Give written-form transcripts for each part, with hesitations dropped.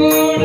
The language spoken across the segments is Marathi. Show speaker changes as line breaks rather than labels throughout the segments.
गोड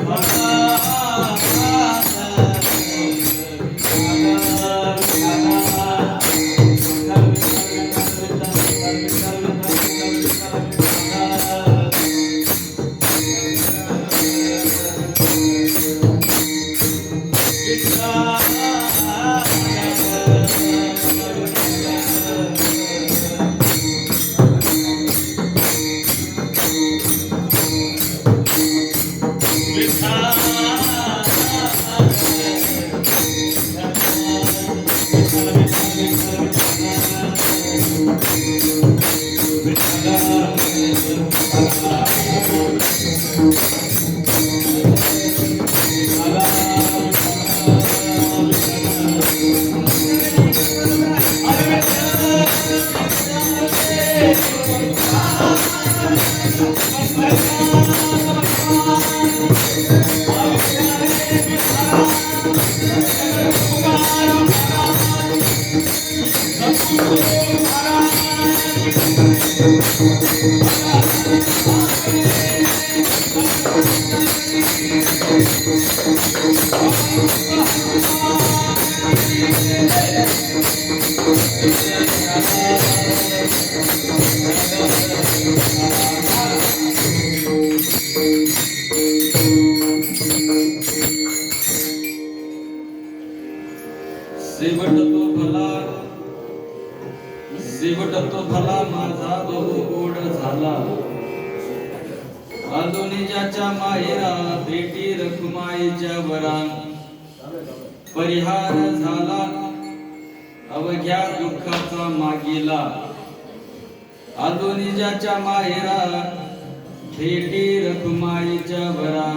मला शेवट तो भला माझा बहु गोड झाला आदोनीच्या माहेरा भेटी रखुमाईच्या वरा परिहार झाला अवघ्या दुःखाचा मागीला आदोनीच्या माहेरा भेटी रखुमाईच्या वरा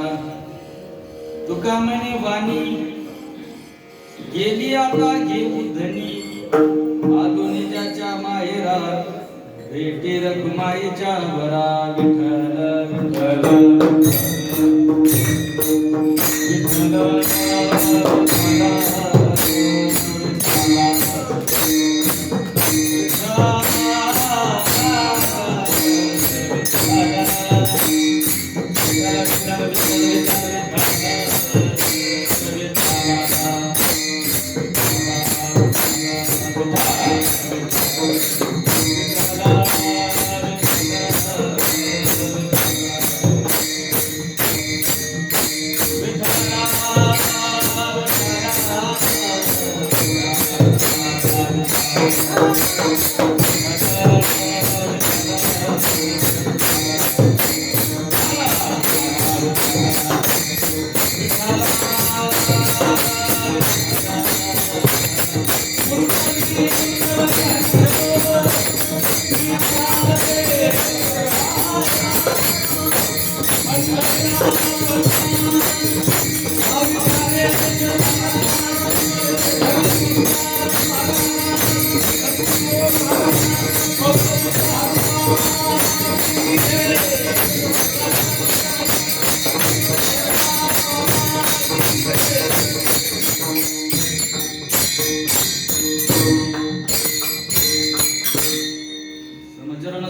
तुका म्हणे वाणी गेली आता घेऊ धनी आदोनीच्या माहेरा भेटी रखुमाईच्या वरा विठ्ठल विठ्ठल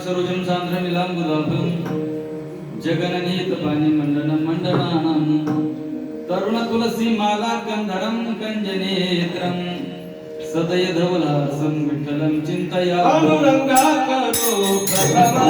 सरोजम सान्द्र नीलांबुदाभं जगननीत पाणी मंडन मंडनानं तरुण तुलसी माला गंधरम कंजनेत्रम सदय धवलासं विठ्ठलं चिंतया पांडुरंगा करो प्रभा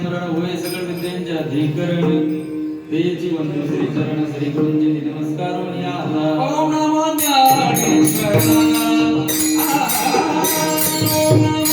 स्मरण होय सकळ विद्यांचे अधिकरण तेची वंदन श्री चरण श्री गुरूंचे नमस्कार आता
ओम नमो ज्ञानेश्वराय ओम नमो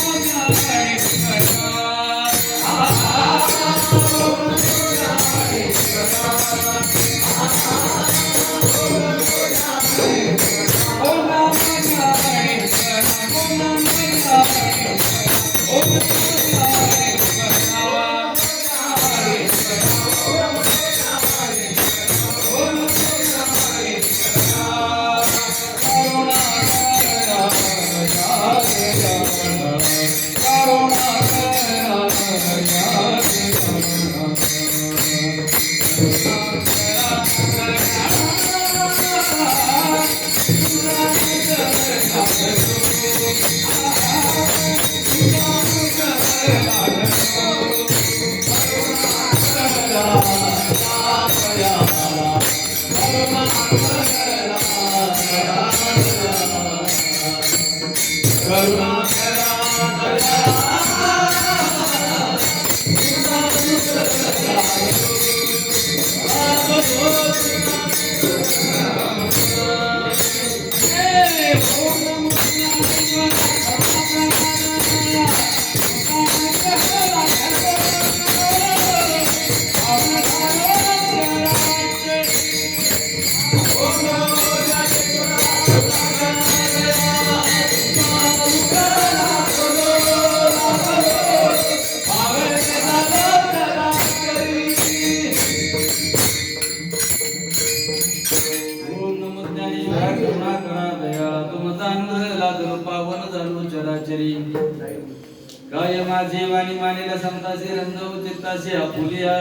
काय माझी वाणी मानेला समतासी रंजव चित्तासी आपुलिया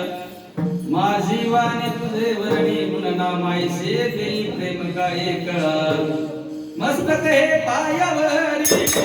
माझी वाणी तुझे वर्णी गुणना माईसे देई प्रेम काय कळा मस्तक हे पायावरी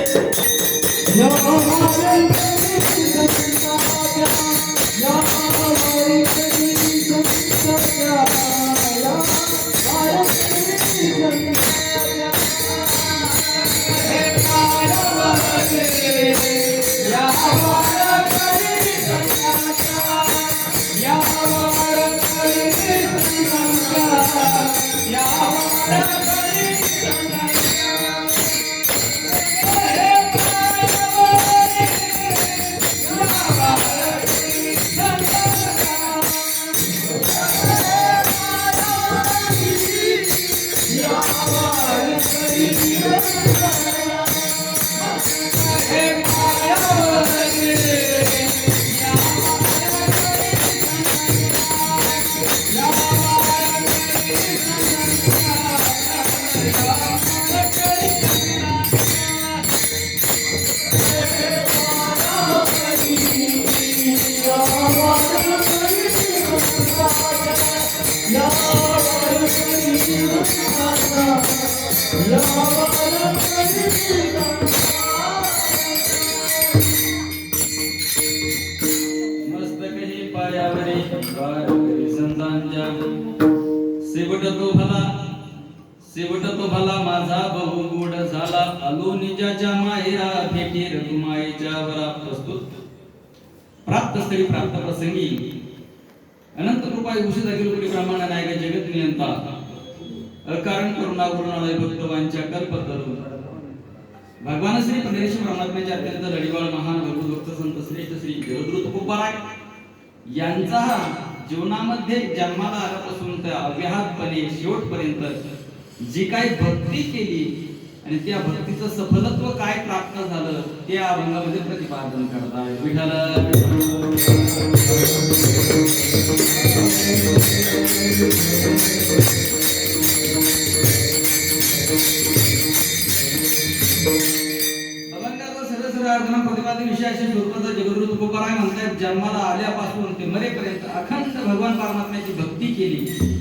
शेवट तो भला माझा बहु गोड झाला आलो निजाच्या माहेरा भेटी रघुमाईच्या वरा प्राप्त स्त्री प्राप्त प्रसंगी अनंत कृपा उशी जागी कोटी ब्रह्मांड नायक जगत नियंता अकारण करुणा गुरुनालय भक्तवांच्या कल्पतरू भगवान श्री पंढरीश्वर परमात्म्याचे अत्यंत लढीवाळ महान भक्त संत श्रेष्ठ श्री देवदूत कुंभाराय यांचा जीवनामध्ये जन्माला आल्यापासून त्या अव्याहतपणे शेवटपर्यंत जी काही भक्ती केली आणि त्या भक्तीचं सफलत्व काय प्राप्त झालं ते या अभंगामध्ये प्रतिपादन करताय विठ्ठल अभंगाचा सरळ अर्थ प्रतिपादन विषयाशी स्वरूपाचा जगद्गुरु तुकोबाराय म्हणतात जन्माला आल्यापासून ते मरेपर्यंत अखंड भगवान परमात्म्याची भक्ती केली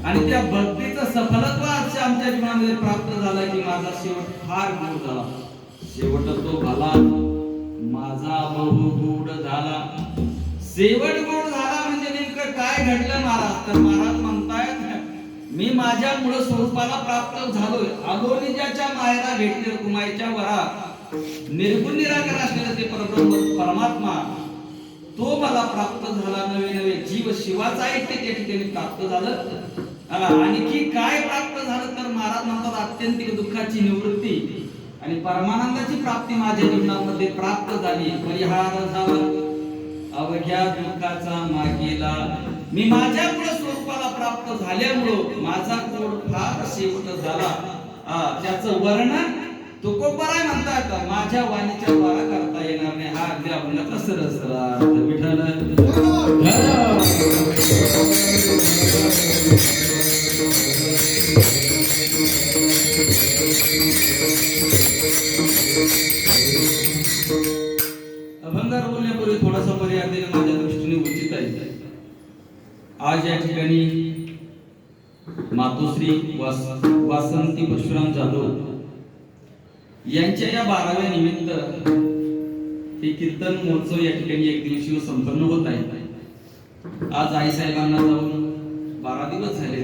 आणि त्या भक्तीचं सफलत्व आज आमच्या जीवनामध्ये प्राप्त झालं की माझा शेवट फार गोड झाला शेवट तो भला माझा बहु गोड झाला शेवट गोड झाला म्हणजे नेमकं काय घडलं महाराज तर महाराज म्हणतायत मी माझ्या मूळ स्वरूपाला प्राप्त झालोय आलो निजाच्या माहेरा भेटले कुमाईच्या वरा निर्गुण निराकार असलेलं ते परब्रह्म परमात्मा तो मला प्राप्त झाला, नवे नवे जीव शिवाचा ऐक्य त्या ठिकाणी प्राप्त झालं. आणखी काय प्राप्त झालं तर महाराज म्हणतात आत्यंतिक दुःखाची निवृत्ती आणि परमानंदाची प्राप्ती माझ्या जीवनामध्ये प्राप्त झाली. परिहार झाला अवघ्या दुःखाचा मागेला. मी माझ्या मूळ स्वरूपाला प्राप्त झाल्यामुळं माझा कोड फार शेवट झाला. त्याचं वर्णन तुकोबराय म्हणतात माझ्या वाणीच्या द्वारा करता येणार नाही. हा अगदी अभंगाचा सरळ अर्थ. विठ्ठल अभंगार बोलण्यापूर्वी थोडासा पर्याय देणं माझ्या दृष्टीने उचित आहे. आज या ठिकाणी मातोश्री वासंती परशुराम जाधव यांच्या या 12व्या निमित्त हे कीर्तन महोत्सव या ठिकाणी एक दिवसीय संपन्न होत आहे. आज आई साहेबांना जाऊन 12 दिवस झाले,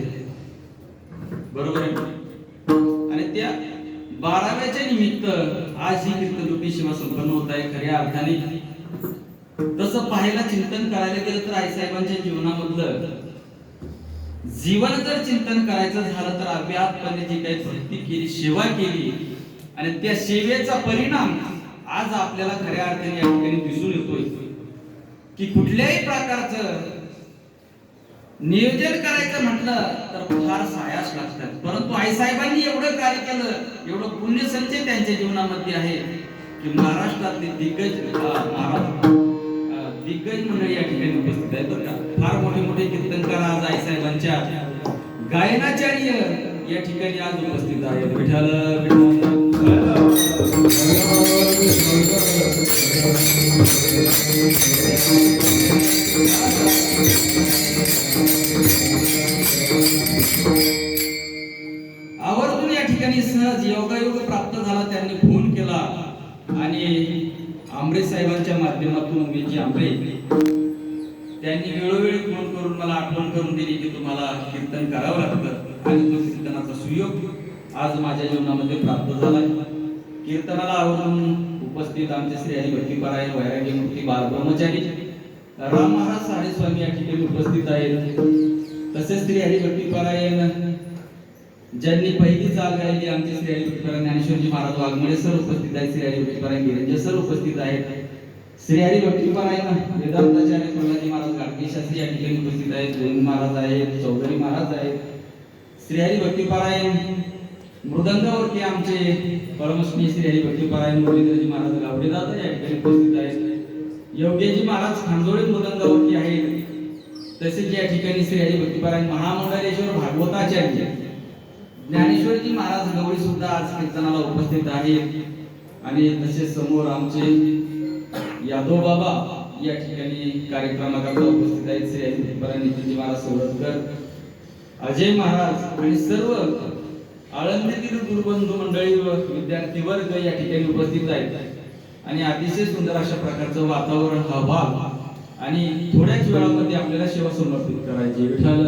बरोबर आहे. आणि त्या 12व्याच्या निमित्त आज ही कीर्तनरूपी सेवा संपन्न होत आहे. खऱ्या अर्थाने तसं पाहायला चिंतन करायला गेलं तर आई साहेबांच्या जीवनामधलं जीवन जर चिंतन करायचं झालं तर अव्याहतपणे जी काही भक्ती केली, सेवा केली आणि त्या सेवेचा परिणाम आज आपल्याला खऱ्या अर्थाने या ठिकाणी दिसून येतोय की कुठल्याही प्रकारचं नियोजन करायचं म्हटलं तर फार सायास लागतात. परंतु आई साहेबांनी एवढं कार्य केलं, एवढं पुण्य संचय त्यांच्या जीवनामध्ये आहे की महाराष्ट्रातले दिग्गज मंडळी या ठिकाणी उपस्थित आहेत. बरं का, फार मोठे मोठे कीर्तनकार आज आई साहेबांच्या गायनाचार्य या ठिकाणी आज उपस्थित आहेत. विठ्ठल आवर्जून या ठिकाणी सहज योगायोग प्राप्त झाला. त्यांनी फोन केला आणि आंबरे साहेबांच्या माध्यमातून उमेशजी आंबरे त्यांनी वेळोवेळी फोन करून मला आठवण करून दिली की तुम्हाला कीर्तन करावं लागतं आणि तो कीर्तनाचा सुयोग आज माझ्या जीवनामध्ये प्राप्त झाला. कीर्तनाला आवर्जून उपस्थित आमचे श्री हरी भक्तीपरायण वैराग्य मूर्ती बालब्रह्मचारी राम महाराज साडेस्वामी या ठिकाणी उपस्थित आहेत. तसेच श्री हरी भक्तीपरायण ज्यांनी पहिली चाल गायली आमचे श्री हरी भक्तीपरायण ज्ञानेश्वरजी महाराज वाघमळे सर उपस्थित आहेत. श्री हरी भक्तीपरायण निरंजन सर उपस्थित आहेत. श्री हरी भक्तीपरायण वेदांताचार्य सोनाजी महाराज गाडगे शास्त्री या ठिकाणी उपस्थित आहेत. जैन महाराज आहेत, चौधरी महाराज आहेत. श्री हरी भक्तीपरायण मृदंगावरती आमचे परमश्री श्री हरी भक्तीपरायण मुरलीधरजी महाराज गावडेदादा या ठिकाणी उपस्थित आहेत. योगेजी महाराज खांडोळे मृदंगावरती आहेत. तसेच या ठिकाणी श्री हरी भक्तीपरायण महामंडलेश्वर भागवताचार्य ज्ञानेश्वरजी महाराज गवळी सुद्धा आज कीर्तनाला उपस्थित आहेत. आणि तसेच समोर आमचे यादव बाबा या ठिकाणी कार्यक्रमाकरता उपस्थित आहेत. श्री हरी भक्तीपरायण नितीनजी महाराज सोरतकर, अजय महाराज आणि सर्व आळंदीतील गुरुबंधू मंडळी व विद्यार्थी वर्ग या ठिकाणी उपस्थित आहेत. आणि अतिशय सुंदर अशा प्रकारचं वातावरण हवा आणि थोड्याच वेळामध्ये आपल्याला सेवा समर्पित करायची. विठ्ठल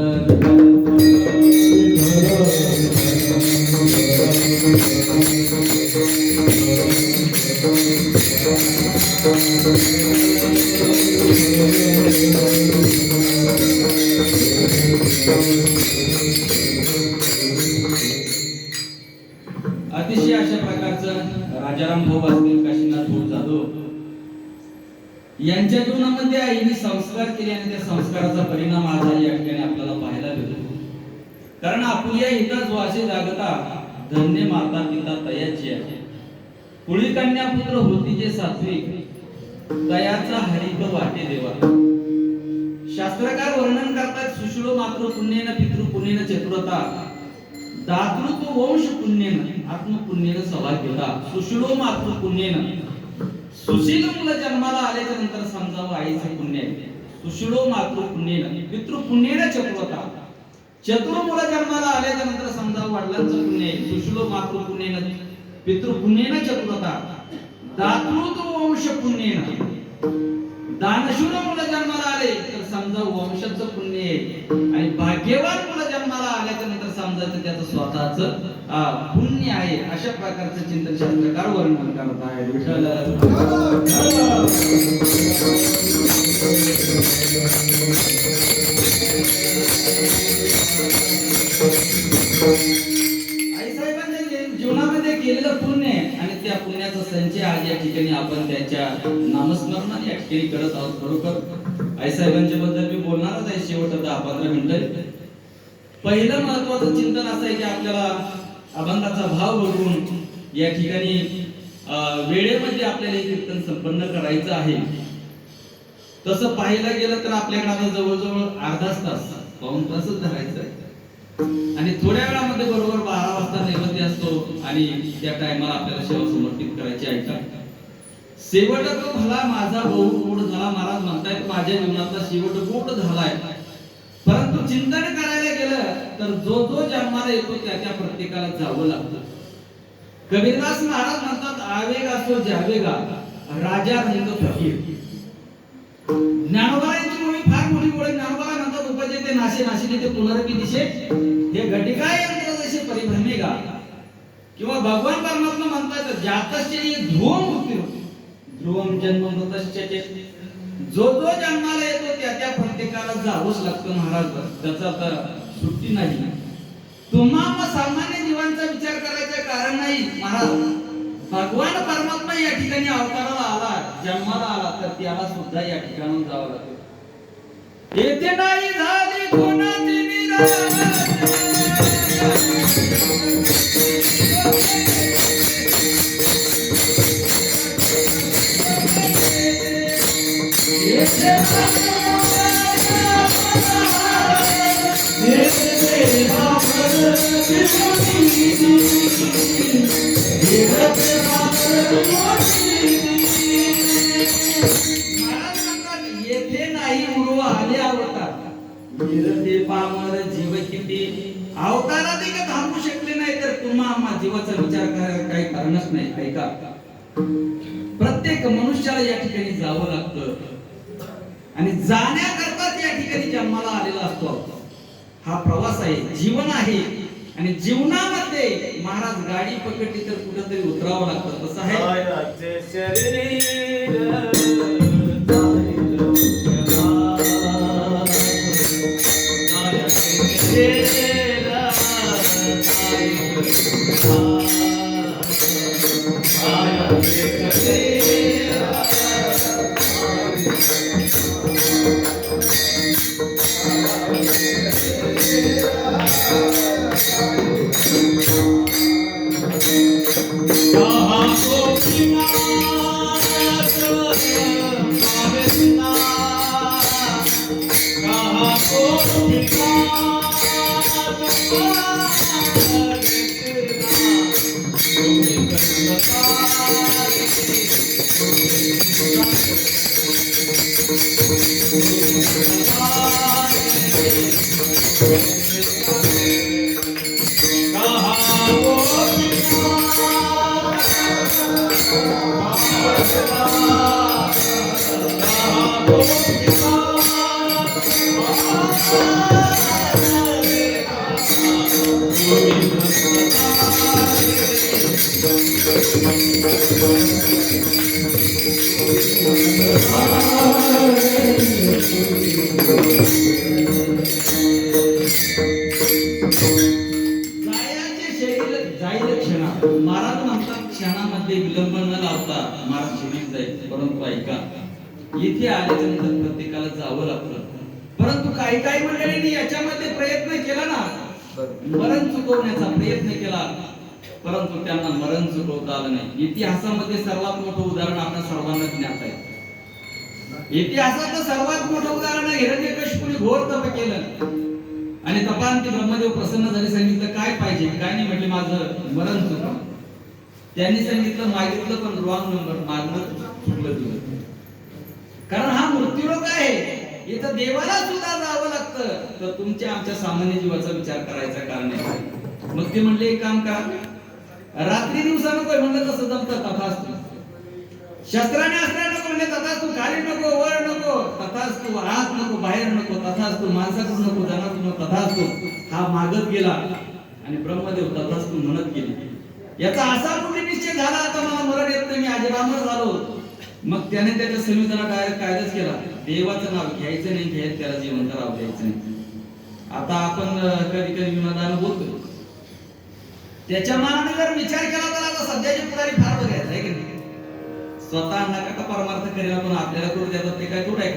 अतिशय अशा प्रकारचं राजाराम भाऊ असतील, काशीनाथ भाऊ जाधव यांच्या जीवनामध्ये आईने संस्कार केले आणि त्या संस्काराचा परिणाम आज या ठिकाणी आपल्याला पाहायला मिळतो. कारण आपुल्या हिता जो असे जागता धन्य माता पिता तयाची आहे. कुळी कन्या पुत्र होती जे सात्विक तयाचा हरित वाटे देवा. शास्त्रकार वर्णन करतात सुषुलो मातृ पुण्येन पितृ पुण्येन चतुरता दातृत्व वंश पुण्येन आत्म पुण्येन सौभाग्यता. सुषुलो मातृ पुण्येन सुशील मुलं जन्माला आल्याच्या नंतर समजावं आईचे पुण्य आहे. सुषुलो मातृ पुण्येन पितृ पुण्येन चतुरता. चतुर मुलं जन्माला आल्याच्या नंतर समजावं वडिलांचं पुण्य आहे. सुषुलो मातृ पुण्येन पितृ पुण्येन चतुरता. दातृत्व वंश पुण्येन दानशूर मुलं जन्माला आले तर समजावं वंशाचं पुण्य आहे. आणि भाग्यवान मुलं जन्माला आल्याच्या नंतर समजायचं त्याचं स्वतःच पुण्य आहे. अशा प्रकारचं चिंतन शास्त्रकार वर्णन करत आहे. विठ्ठल आईसाहेबांच्या जीवनामध्ये केलेलं पुण्य आणि त्या पुण्याचा संचय आज या ठिकाणी आपण त्याच्या नामस्मरणाने या ठिकाणी करत आहोत. बरोबर आईसाहेबांच्या बद्दल मी बोलणारच आहे शेवट 10-15 मिनिटं. पहिलं महत्वाचं चिंतन असं आहे की आपल्याला अभंगाचा भाव बघून या ठिकाणी वेळेमध्ये आपल्याला हे कीर्तन संपन्न करायचं आहे. तसं पाहायला गेलं तर आपल्याकडे आता जवळजवळ अर्धा तास पाऊण तासच धरायचं आणि थोड्या वेळामध्ये बरोबर 12 वाजता नैवेद्य असतो आणि त्या टायमाला आपल्याला सेवा समर्पित करायची आहे. का शेवट तो भला माझा बहु गोड झाला. महाराज म्हणतायत माझ्या जीवनातला शेवट गोड झालाय. परंतु चिंतन करायला गेलं तर जो जो जन्माला येतो त्या प्रत्येकाला जावं लागतं. कबीरदास महाराज म्हणतात आवेग असो जावेगा राजा रंग फकीर. ज्ञानोबाची मुळी फार मोठी ओळख. ज्ञानोबा म्हणतात उपजे ते नाशे नाशिले ते पुनरपी दिशे हे घटिका यंत्र जसे परिभ्रमेगा. किंवा भगवान परमात्मा म्हणतात जातस्य ध्रुवम मृत्यू ध्रुवम जन्म मृतस्य. जो जो जन्माला येतो त्या प्रत्येकाला जावंच लागतं महाराज. त्याचा तर सुट्टी नाही. तुम्हाला सामान्य जीवांचा विचार करायचं कारण नाही महाराज. भगवान परमात्मा या ठिकाणी अवताराला आला जन्माला आला तर त्याला सुद्धा या ठिकाणी जावं लागतं. येथे नाही झाली कोणाची निराश. येथे नाही उर्व आले अवतार विरते पामर जीव किती. अवतारात का थांबू शकले नाही तर तुम्हा जीवाचा विचार करायला काही कारणच नाही. ऐका प्रत्येक मनुष्याला या ठिकाणी जावं लागतं आणि जाण्याकरताच या ठिकाणी जन्माला आलेला असतो. हा प्रवास आहे जीवन आहे आणि जीवनामध्ये महाराज गाडी पकडली तर कुठेतरी उतरावं लागतं. तसं आहे महाराज म्हणतात क्षणामध्ये विलंब न लावता महाराज शिरीत जाईल. परंतु ऐका इथे आल्यानंतर प्रत्येकाला जावं लागतं. परंतु काही काही मंडळींनी याच्यामध्ये प्रयत्न केला ना मरण चुकवण्याचा प्रयत्न केला परंतु त्यांना मरण चुकवता आलं नाही. इतिहासामध्ये सर्वात मोठं उदाहरण आपल्या सर्वांना ज्ञात आहे. इतिहासातलं सर्वात मोठं उदाहरण हिरण्यकशिपूने घोर तप केलं आणि तपांती ब्रह्मदेव प्रसन्न झाले. सांगितलं काय पाहिजे काय नाही म्हटले माझं मरण चुकलं. त्यांनी सांगितलं मागितलं पण रॉंग नंबर मागणं चुकलं तुझं. कारण हा मृत्यूरोग आहे. इथं देवाला सुद्धा जावं लागतं तर तुमच्या आमच्या सामान्य जीवाचा विचार करायचा कारण आहे. मग ते म्हणले एक काम करा रात्री दिवसा नको म्हणलं तसं जमतं तथास्तु. शस्त्राने अस्त्र नको म्हणले तथास्तु. खाली नको वर नको तथास्तु. आत नको बाहेर नको तथास्तु. माणसाकडून नको जनाकडून नको तथास्तु. हा मागत गेला आणि ब्रह्मदेव तथास्तु म्हणत गेले. याचा असा कुठे निश्चय झाला, आता मला मरण येत नाही, मी अजरामर झालो. मग त्याने त्याच्या संविधानात डायरेक्ट कायदाच केला, देवाचं नाव घ्यायचं नाही, घ्यायचं त्याला जिवंत राहू द्यायचं नाही. आता आपण कधी कधी विनोदानं बोलतो, त्याच्या मनाने जर विचार केला तर आता सध्याचे पुढारी फार बघायचं आहे की नाही. स्वतः नका का परमार्थ करेल पण आपल्याला करू देतात ते काय कुठं आहे.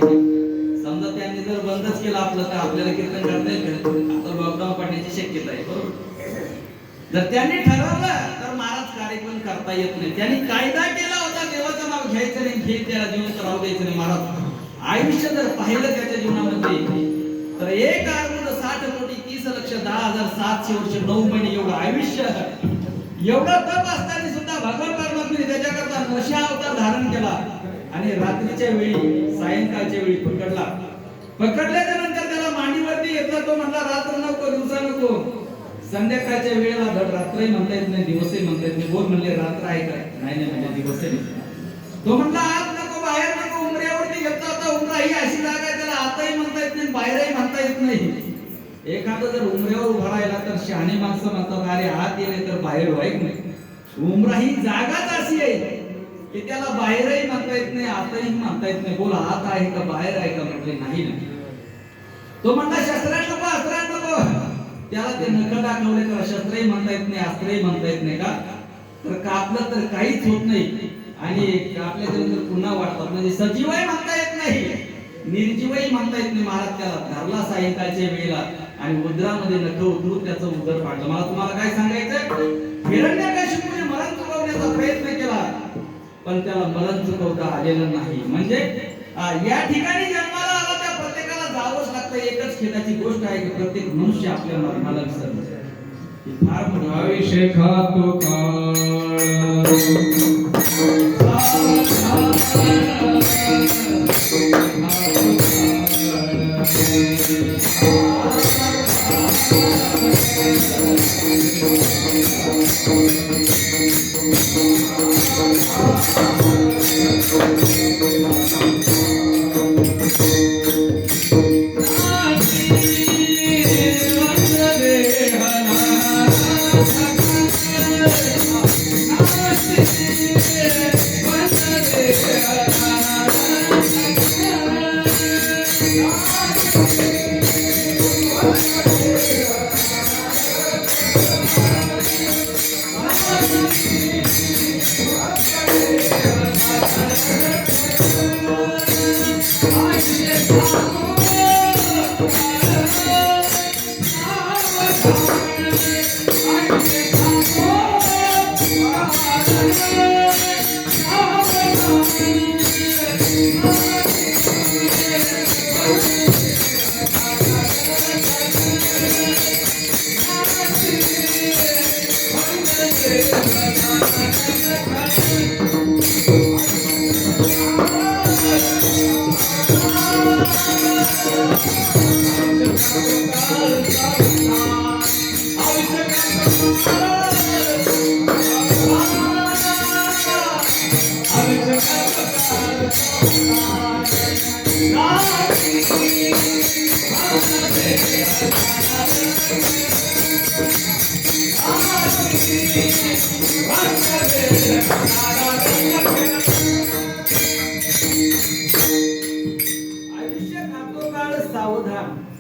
समजा त्यांनी जर बंदच केलं आपलं तर आपल्याला कीर्तन करता येईल. आता लॉकडाऊन पडण्याची शक्यता आहे बरोबर. जर त्यांनी ठरवलं तर महाराज कार्यक्रम करता येत नाही. त्यांनी कायदा केला होता, देवाचं नाव घ्यायचं नाही, घे त्याला जिवंत राहू द्यायचं नाही. महाराज आयुष्य जर पाहिलं त्याच्या जीवनामध्ये तर 1,60,30,10,700 वर्ष 9 महिने एवढं आयुष्य, एवढं तप असताना सुद्धा भगवान परमात्म्याने त्याच्याकरता नशा अवतार धारण केला. आणि रात्रीच्या वेळी सायंकाळच्या वेळी पकडल्याच्या नंतर त्याला मांडीवरती घेतला. तो म्हणला रात्र नको, दिवसा नको. संध्याकाळच्या वेळेला धड रात्रही म्हणता येत नाही, दिवसही म्हणता येत नाही. बोल म्हणले रात्र आहे का, नाही म्हणजे दिवसही नाही. तो म्हणला आत नको, बाहेर नको. उमऱ्यावरती घेतला होता. उमरा ही अशी जागा आहे त्याला आतही म्हणता येत नाही, बाहेरही म्हणता येत नाही. एखादं जर उमऱ्यावर उभा राहिला तर शहाणे माणसं म्हणतात अरे आत येणे तर बाहेर व्हायच नाही. उमरा ही जागाच अशी आहे की त्याला बाहेरही म्हणता येत नाही, आतही म्हणता येत नाही. बोल आत आहे का बाहेर आहे का, म्हटले नाही. तो म्हणला शस्त्रात नको, अस्त्रात नको. त्याला ते नख दाखवले तर शस्त्रही म्हणता येत नाही, अस्त्रही म्हणता येत नाही. का तर कापलं तर काहीच होत नाही आणि कापल्यानंतर पुन्हा वाटतात. म्हणजे सजीवही म्हणता येत नाही, निर्जीवही म्हणता येत नाही. महाराज त्याला धरला सायंकाळच्या वेळेला आणि उदरामध्ये नख उतरून त्याचं उदर फाडलं. मला तुम्हाला काय सांगायचं, हिरण्यकशिपूने मरण चुकवण्याचा प्रयत्न केला पण त्याला मरण चुकवता आलेलं नाही. म्हणजे या ठिकाणी जन्माला आला त्या प्रत्येकाला जावंच लागतं. एकच खेदाची गोष्ट आहे की प्रत्येक मनुष्य आपल्या मरणाला विसरतो. ही फार मोठी
अभिषेका तो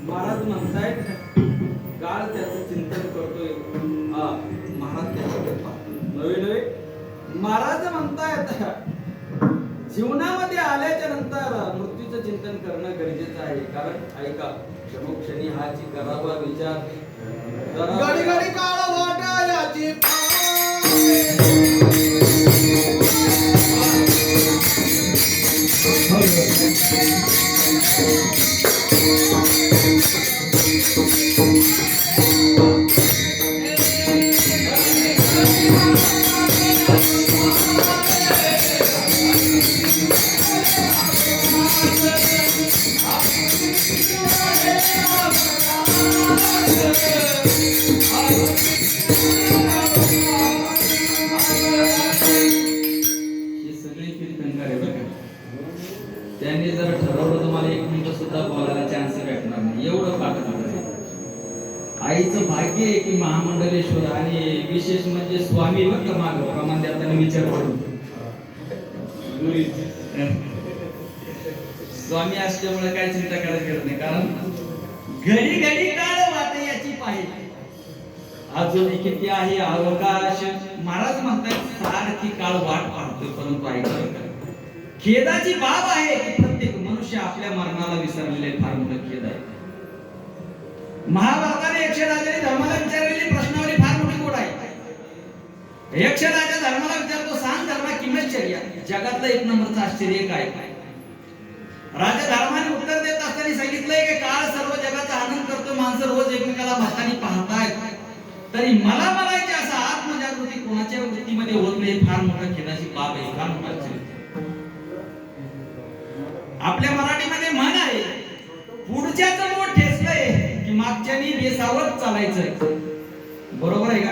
महाराज म्हणतायत काळ त्याचं चिंतन करतोय. महाराज नवे महाराज म्हणतायत जीवनामध्ये आल्याच्या नंतर मृत्यूचं चिंतन करणं गरजेचं आहे. कारण ऐका, क्षणोक्षणी हाची करावा विचार.
घडी घडी काळ वाटायची
त्यांनी जर ठरवलं तुम्हाला 1 मिनिट सुद्धा बोलायला चान्स भेटणार नाही, एवढं पाठ. आईचं भाग्य भाग्य आहे की महामंडलेश्वर आणि विशेष म्हणजे स्वामी बघ का माग प्रमाण देताना विचार करून स्वामी असल्यामुळे काय चिंता करायची गरज नाही, कारण घडी घडी काळ वाटे याची पाहिजे अजून किती आहे अवकाश. महाराज म्हणतात सारखी काळ वाट पाहतोय परंतु ऐकत खेदाची बाब आहे की प्रत्येक मनुष्य आपल्या मरणाला विसरलेले फार मोठं खेद आहे. महाभारताने यक्षराजाने धर्माला विचारलेली प्रश्नावली फार मोठी गोड आहे. यक्षराजा धर्माला विचारतो सांग धर्मा किंमतचर्या जगातलं एक नंबरचं आश्चर्य काय. राजा धर्माने उत्तर देत असताना सांगितलंय की काळ सर्व जगाचा आनंद करतो, माणसं रोज एकमेकाला भातानी पाहतायत तरी मला म्हणायचे असं आत्मजागृती कोणाच्या वृत्तीमध्ये होत नाही फार मोठं खेदाची बाब आहे, फार मोठा आश्चर्य. आपल्या मराठीमध्ये म्हण आहे पुढच्याच बोट ठेचलंय की मागच्यानी बेसावत चालायचं. बरोबर आहे का?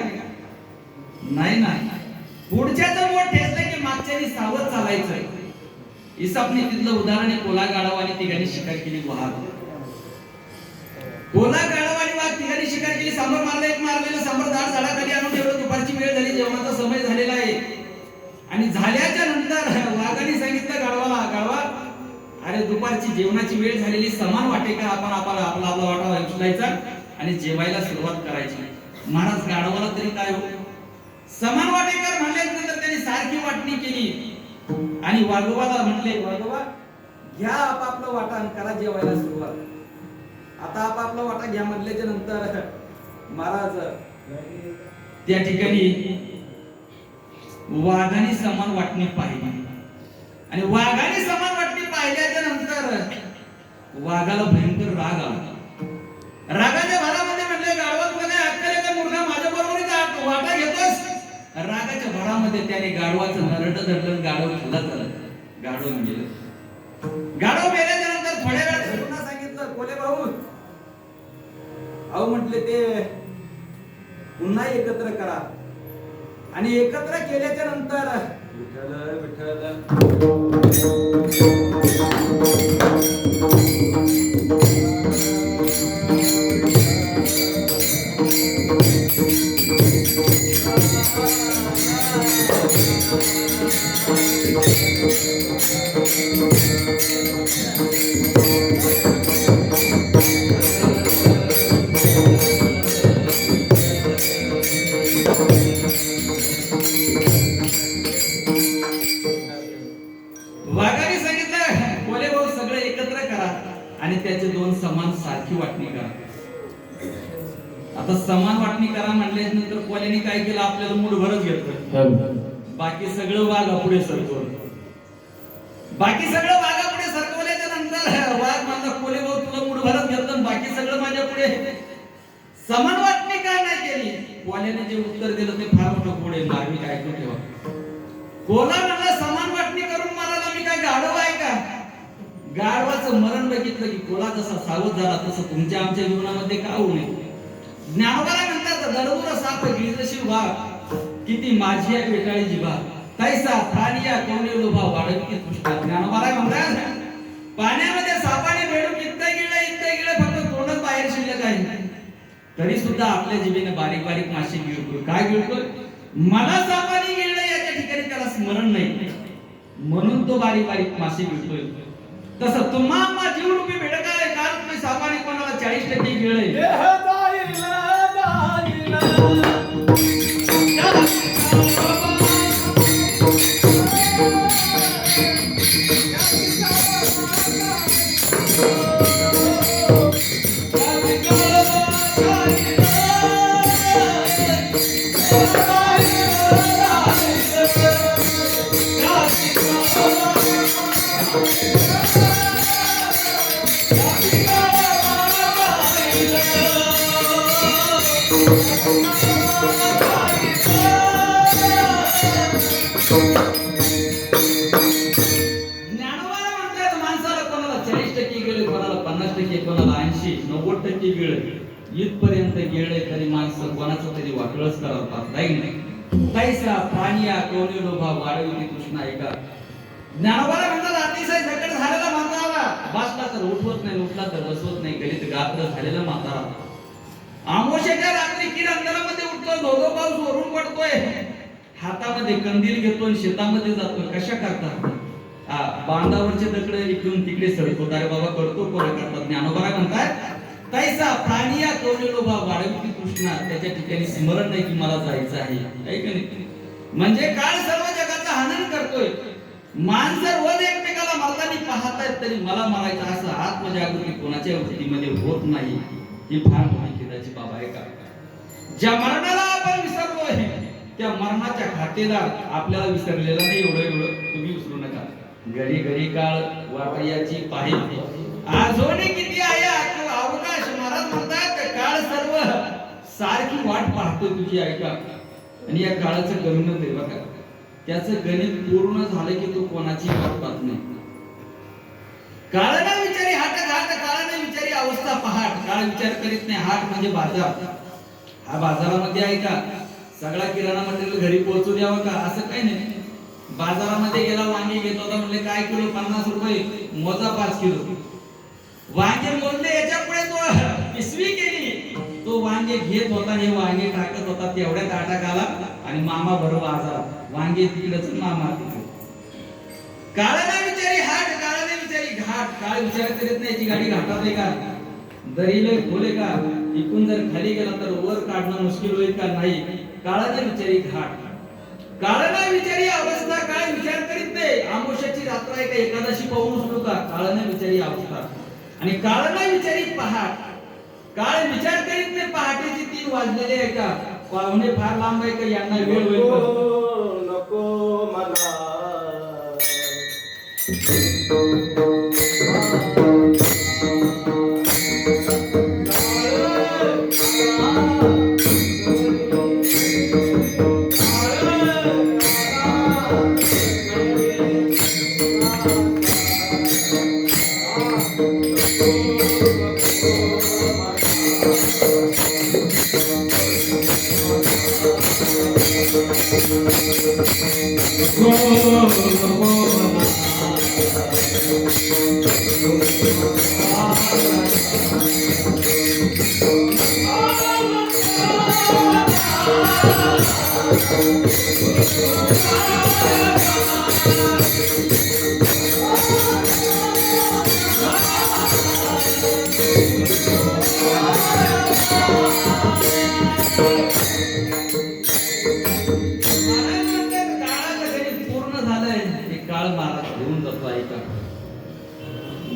नाही नाही, पुढच्याच बोट ठेचलंय की मागच्यानी सावध चालायचं. इसापने तिथलं उदाहरण आहे कोला गाढव आणि तिघांनी शिकार केली वाघ. कोला गाढव आणि वाघ तिघांनी शिकार केली. सांबर मारलं, एक मारलेलं सांबर झाड झाडाखाली आणून ठेवलं. दुपारची वेळ झाली, जेवणाचा समय झालेला आहे आणि झाल्याच्या नंतर वाघाने सांगितलं गाढवाला, गाढवा अरे दुपारची जेवणाची वेळ झालेली, समान वाटेकर आपण आपला आपला आपला वाटा उचलायचा आणि जेवायला सुरुवात करायची. महाराज गाढवाला तरी काय हो, समान वाटेकर म्हणल्यानंतर त्यांनी सारखी वाटणी केली आणि वाघोबाला म्हटले वाघोबा घ्या आपापलं वाटा आणि करा जेवायला सुरुवात. आता आपापला वाटा घ्या म्हटल्याच्या नंतर महाराज त्या ठिकाणी वाघाने समान वाटणी पाहिली आणि वाघाने समान वाटणी पाहिल्याच्या नंतर वाघाला भयंकर राग आला. रागाच्या भरामध्ये म्हटले गाढवा तुला काय अक्कल आहे का मूर्खा, माझ्या बरोबर वाटा घेतोस. रागाच्या भरामध्ये त्याने गाढवाचं नरड धरलं, गाढव खाल्ला चालत, गाढव गेलं. गाढव मेल्याच्या नंतर थोड्या वेळात पुन्हा सांगितलं कोले भाऊ अहो म्हटले ते पुन्हा एकत्र करा आणि एकत्र केल्याच्या नंतर विठ्ठल विठ्ठल वाघाने सांगितलं कोले भाऊ सगळं एकत्र करा आणि त्याचे दोन समान सारखी वाटणी करा. आता समान वाटणी करा म्हटल्यानंतर कोल्याने काय केलं आपल्याला मूठभरच घेतलं. बाकी सगळं वाघा पुढे सरकवलं. बाकी सगळं वाघा पुढे सरकवल्याच्या नंतर वाघ म्हणला कोले भाऊ तुला मूठभरच घेतलं, बाकी सगळं माझ्या पुढे समान वाटणी का नाही केली. कोल्याने जे उत्तर दिलं ते फार मोठं पुढे मार्मिक ऐकून ठेवा. कोला म्हणला समान वाटणी करून मारायला मी काय गाढव आहे का. गाढवाचं मरण बघितलं की कोला जसा सावध झाला तसं तुमच्या आमच्या जीवनामध्ये का होऊ नये. ज्ञानोबाला म्हणतात दरदूर साप गिळजशी वाघ किती माझी आहे बेटाळी जिभा तैसा प्राणिया कोणी लोभा वाढविती तृष्णा. ज्ञानोबाला म्हणतात पाण्यामध्ये सापाने बेडूक इतकं गिळलं फक्त तोंडच बाहेर शिल्लक आहे तरी सुद्धा आपल्या जिभेने बारीक बारीक मासे गिळतोय. काय गिळतोय, मला सापाने गिळलं याच्या ठिकाणी त्याला स्मरण नाही म्हणून तो बारीक बारीक मासे गिळतोय. तसं तुम्हा जीवरूपी बेडका आहे काल तुम्ही सापाने कोणाला 40% गिळले. इथपर्यंत गेले तरी माणसं कोणाचं तरी वाटळच करतात नाही. तैसा प्राणिया कोणी लोभा वाढविती तृष्णा ऐका. ज्ञानोबाला म्हणतात अतिशय जगड झालेला म्हातारा बसला तर उठवत नाही, उठला तर बसवत नाही, गलित गात्र झालेला म्हातारा आमोशाच्या रात्री किर अंधारामध्ये उठतो, धोधो पाऊस वरून पडतोय, हातामध्ये कंदील घेतो आणि शेतामध्ये जातोय. कशा करता? बांधावरचे दगड इकडून तिकडे सरकवतात. अरे बाबा करतो कोणा करतात? ज्ञानोबा म्हणतात तैसा प्राणी या कवलेलो बा वाढवती कृष्णा. त्याच्या ठिकाणी स्मरण नाही की मला जायचं आहे. म्हणजे काळ सर्व जगाचं हनन करतोय. माणसं रोज एकमेकाला मरताना पाहतायत तरी मला मारायचं असं आत्मजागृती कोणाच्या वृत्तीमध्ये होत नाही. ही फार मोठी खेदाची बाब आहे का? ज्या मरणाला आपण विसरलोय त्या मरणाच्या खातेदार आपल्याला विसरलेला नाही. एवढं तुम्ही विसरू नका. घडी घडी काळ वाटयाची पाहिजे आजोनी किती आहे अवकाश. महाराज म्हणतात काळ सर्व सारखी वाट पाहतो तुझी. ऐका, आणि या काळाचं गणित आहे बघा. त्याचं गणित पूर्ण झालं की तो कोणाची वाट पाहत नाही. काळाला विचारी हाट घाट, काळाला विचारी अवस्था पहाट. काळ विचार करीत नाही. हाट म्हणजे बाजार. हा बाजारामध्ये आहे का सगळा किराणा मटेरियल घरी पोहोचू द्यावा का? असं काही नाही. बाजारामध्ये गेला, वांगे घेत होता, म्हणले काय किलो? 50 रुपये. मोजा 5 किलो. वांगे मोजले, याच्या पुढे तो पिशवी केली. तो वांगे घेत होता, हे वांगे टाकत होता. तेवढ्या ताटात आला आणि मामा बरोबर बाजारात. वांगे तिकडच, मामा तिकडे. काळाला विचारी हाट, काळाला विचारी घाट. काळ विचार करीत नाही याची गाडी घाटात आहे का, दरीले खोले का, इकून जर खाली गेला तर वर काढणं मुश्किल होईल का? नाही. काळाला विचारी घाट, काळाला विचारी अवस्था. काळ विचार करीत नाही. आमोशाची रात्र आहे का, एकादशी पाहून उठलो का? काळाला विचारी अवस्था. आणि काळाला विचारी पहाट. काळ विचार करीत नाही. पहाटेची 3 वाजलेले आहे का, पाहुणे फार लांब आहे का, यांना वेळ होईल का?
नको मला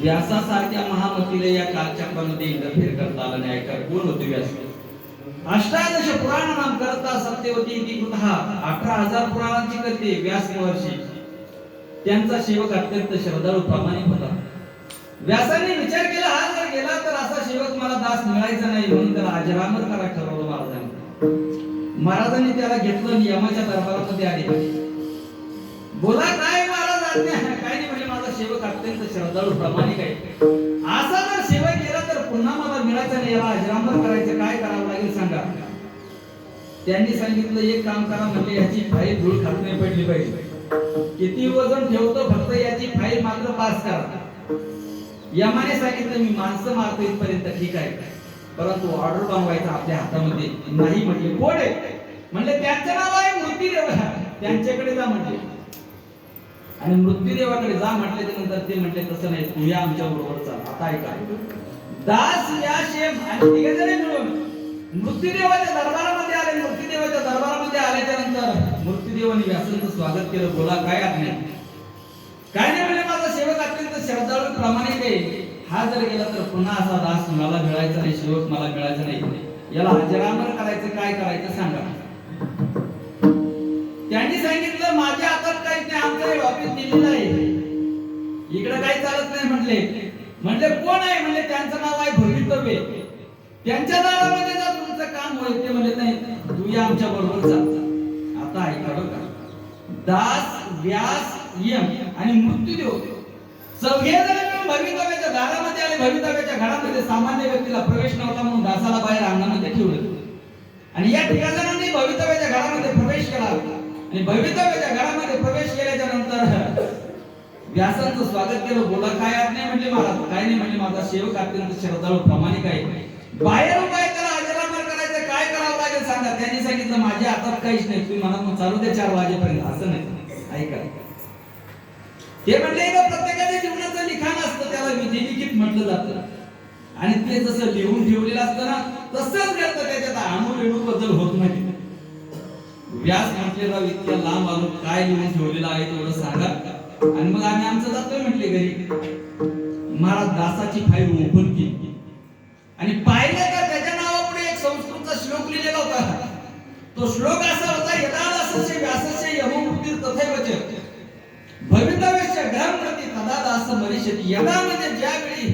व्यासासारख्या महामतीला या कालचक्रामध्ये इंटरफेअर करता आला नाही. ऐका, कोण होते व्यास? अष्टादश पुराण नाम करता सत्यवती इति कृतः. 18,000 पुराणांची करते व्यास महर्षी. त्यांचा सेवक अत्यंत श्रद्धाळू प्रामाणिक होता. व्यासाने विचार केला, हा जर गेला तर असा सेवक मला दास मिळायचा नाही, म्हणून त्याला अजरामर करा ठरवलं महाराजांनी. महाराजांनी त्याला घेतलं, यमाच्या दरबारामध्ये आले. बोला काय महाराज आज्ञा? काय नाही म्हणजे माझा सेवक अत्यंत श्रद्धाळू प्रामाणिक आहे. असा जर सेवक गेला तर पुन्हा मला मिळायचं नाही, याला अजरामर करायचं, काय करावं लागेल सांगा? त्यांनी सांगितलं, एक काम करा, म्हणजे याची फाईल धूळ खात नाही पडली पाहिजे. किती वजन ठेवतो, फक्त याची फाईल मात्र पास करा. यमाने सांगितलं, मी माणसं मारतो इथपर्यंत ठीक आहे, परंतु ऑर्डर बनवायचा आपल्या हातामध्ये नाही. म्हटले कोण आहे? म्हणले त्यांचं नाव आहे मृत्यूदेव, त्यांच्याकडे जा म्हटले. आणि मृत्यूदेवाकडे जा म्हटले. नंतर ते म्हटले, तसं नाही, तू या आमच्या बरोबर चाल. आता ऐका, दास व्यासेम आणि तिघेजण मिळून मृत्यूदेवाच्या दरबारामध्ये आले. मृत्यूदेवाच्या दरबारामध्ये आल्याच्या नंतर मृत्यूदेवाने व्यासांचं स्वागत केलं. बोला काय आज्ञा? काय नाही म्हणजे माझा सेवक अत्यंत श्रद्धाळू प्रामाणिक आहे. हा जर गेला तर पुन्हा असा दास मला मिळायचा नाही, सेवक मला मिळायचा नाही. याला अजरामर करायचं, काय करायचं सांगा? त्यांनी सांगितलं, माझ्या हातात काहीच नाही, आमचं ऑफिस दिलेलं आहे, इकडे काही चालत नाही म्हटले. म्हटले कोण आहे? म्हणजे त्यांचं नाव आहे भवितव्य. त्यांच्या दारामध्ये जा, तुमचं काम होईल. ते म्हणले नाही, तू या आमच्या बरोबर जा. आता ऐका बघा, दास व्यास यम आणि मृत्यूदेव चौघेजण मिळून भवितव्याच्या दारामध्ये आले. भवितव्याच्या घरामध्ये सामान्य व्यक्तीला प्रवेश नव्हता म्हणून दासाला बाहेर अंगणामध्ये ठेवलं. आणि या ठिकाणांनी भवितव्याच्या घरामध्ये प्रवेश केला. आणि भवितव्याच्या घरामध्ये प्रवेश केल्याच्या नंतर व्यासांचं स्वागत केलं. बोला काय आज्ञा? म्हटले महाराज काय नाही, म्हणजे माझा सेवक अत्यंत श्रद्धाळू प्रामाणिक आहे. बाहेर उभा आहे, त्याला अजरामर त्यांनी सांगितलं माझ्या हातात काहीच नाही, तुम्ही म्हणा मग चालू दे 4 वाजेपर्यंत. असं नाही, ऐका. ते म्हणले का प्रत्येकाच्या जीवनाचं लिखाण असतं, त्याला विधिलिखित म्हटलं जातं. आणि ते जसं लिहून ठेवलेलं असतं ना तसंच घडतं, त्याच्यात अणुरेणू बदल होत नाही. व्यास म्हटले राव इतक्या लांब आलो, काय लिहून ठेवलेलं आहे तेवढं सांगा. आणि मग आम्ही आमचं जातोय म्हटले घरी. महाराज दासाची फाईल ओपन केली आणि पाहिलं तर त्याच्या नावापुढे एक संस्कृतचा श्लोक लिहिलेला होता. तो श्लोक असा होता, यदा दासस्य व्यासस्य यमोक्ती तथैव च भवितव्यस्य ग्रहप्रती तदा दास मरिष्यति. यदा म्हणजे ज्यावेळी